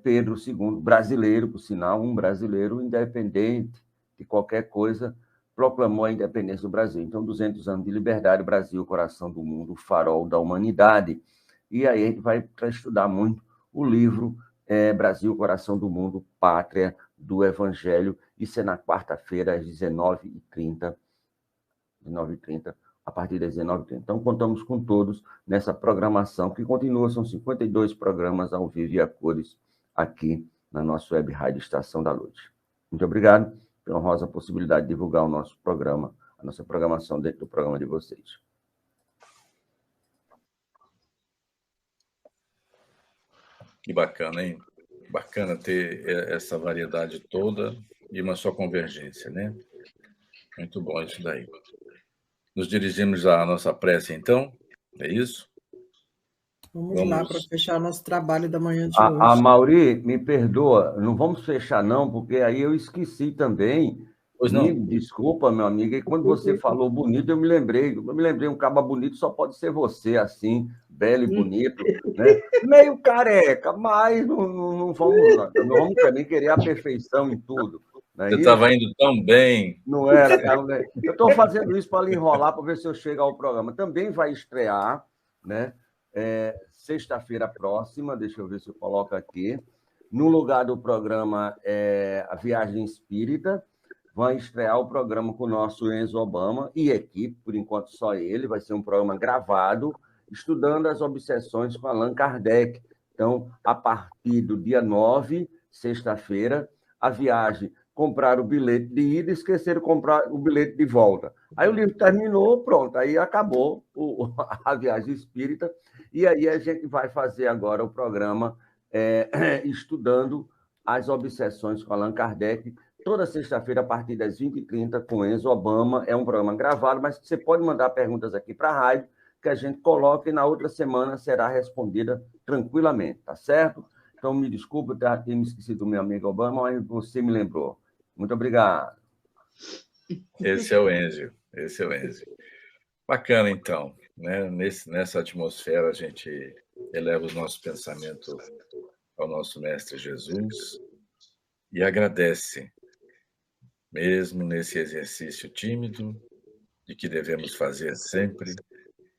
[SPEAKER 5] Pedro II, brasileiro, por sinal, um brasileiro independente de qualquer coisa, proclamou a independência do Brasil. Então, 200 anos de liberdade, Brasil, coração do mundo, o farol da humanidade. E aí a gente vai estudar muito o livro Brasil, coração do mundo, pátria do Evangelho. Isso é na quarta-feira, às 19h30, a partir das 19h30. Então, contamos com todos nessa programação, que continua, são 52 programas ao vivo e a cores aqui na nossa web rádio Estação da Luz. Muito obrigado pela honrosa possibilidade de divulgar o nosso programa, a nossa programação dentro do programa de vocês.
[SPEAKER 4] Que bacana, hein? Bacana ter essa variedade toda e uma só convergência, né? Muito bom isso daí. Nos dirigimos à nossa prece, então? É isso?
[SPEAKER 2] Vamos lá para fechar nosso trabalho da manhã de hoje.
[SPEAKER 5] A Mauri, me perdoa, não vamos fechar não, porque aí eu esqueci também.
[SPEAKER 4] Pois não.
[SPEAKER 5] Me desculpa, meu amigo, e quando você falou bonito, eu me lembrei, um caba bonito só pode ser você, assim, belo e bonito, né? Meio careca, mas não vamos também querer a perfeição em tudo.
[SPEAKER 4] Você estava indo tão bem.
[SPEAKER 5] Não era, cara. Eu estou fazendo isso para lhe enrolar, para ver se eu chego ao programa. Também vai estrear, né? Sexta-feira próxima, deixa eu ver se eu coloco aqui, no lugar do programa A Viagem Espírita, vai estrear o programa com o nosso Enzo Obama e equipe, por enquanto só ele, vai ser um programa gravado, estudando as obsessões com Allan Kardec. Então, a partir do dia 9, sexta-feira, a viagem, comprar o bilhete de ida e esqueceram de comprar o bilhete de volta. Aí o livro terminou, pronto, aí acabou a Viagem Espírita, e aí a gente vai fazer agora o programa estudando as obsessões com Allan Kardec, toda sexta-feira, a partir das 20h30, com Enzo Obama. É um programa gravado, mas você pode mandar perguntas aqui para a rádio, que a gente coloca e na outra semana será respondida tranquilamente, tá certo? Então, me desculpe ter me esquecido do meu amigo Obama, mas você me lembrou. Muito obrigado.
[SPEAKER 4] Esse é o Enzo. Bacana, então. Né? Nessa atmosfera, a gente eleva os nossos pensamentos ao nosso Mestre Jesus e agradece, mesmo nesse exercício tímido, de que devemos fazer sempre,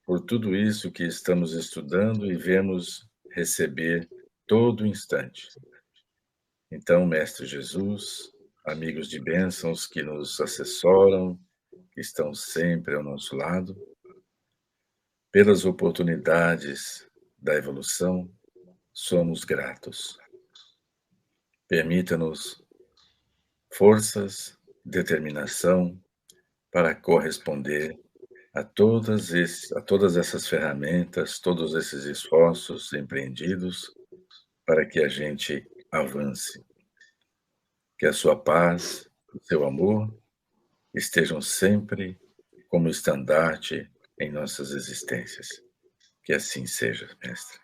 [SPEAKER 4] por tudo isso que estamos estudando e vemos receber todo instante. Então, Mestre Jesus, amigos de bênçãos que nos assessoram, que estão sempre ao nosso lado, pelas oportunidades da evolução, somos gratos. Permita-nos forças, determinação para corresponder a todas essas ferramentas, todos esses esforços empreendidos para que a gente avance. Que a sua paz, o seu amor estejam sempre como estandarte em nossas existências. Que assim seja, Mestre.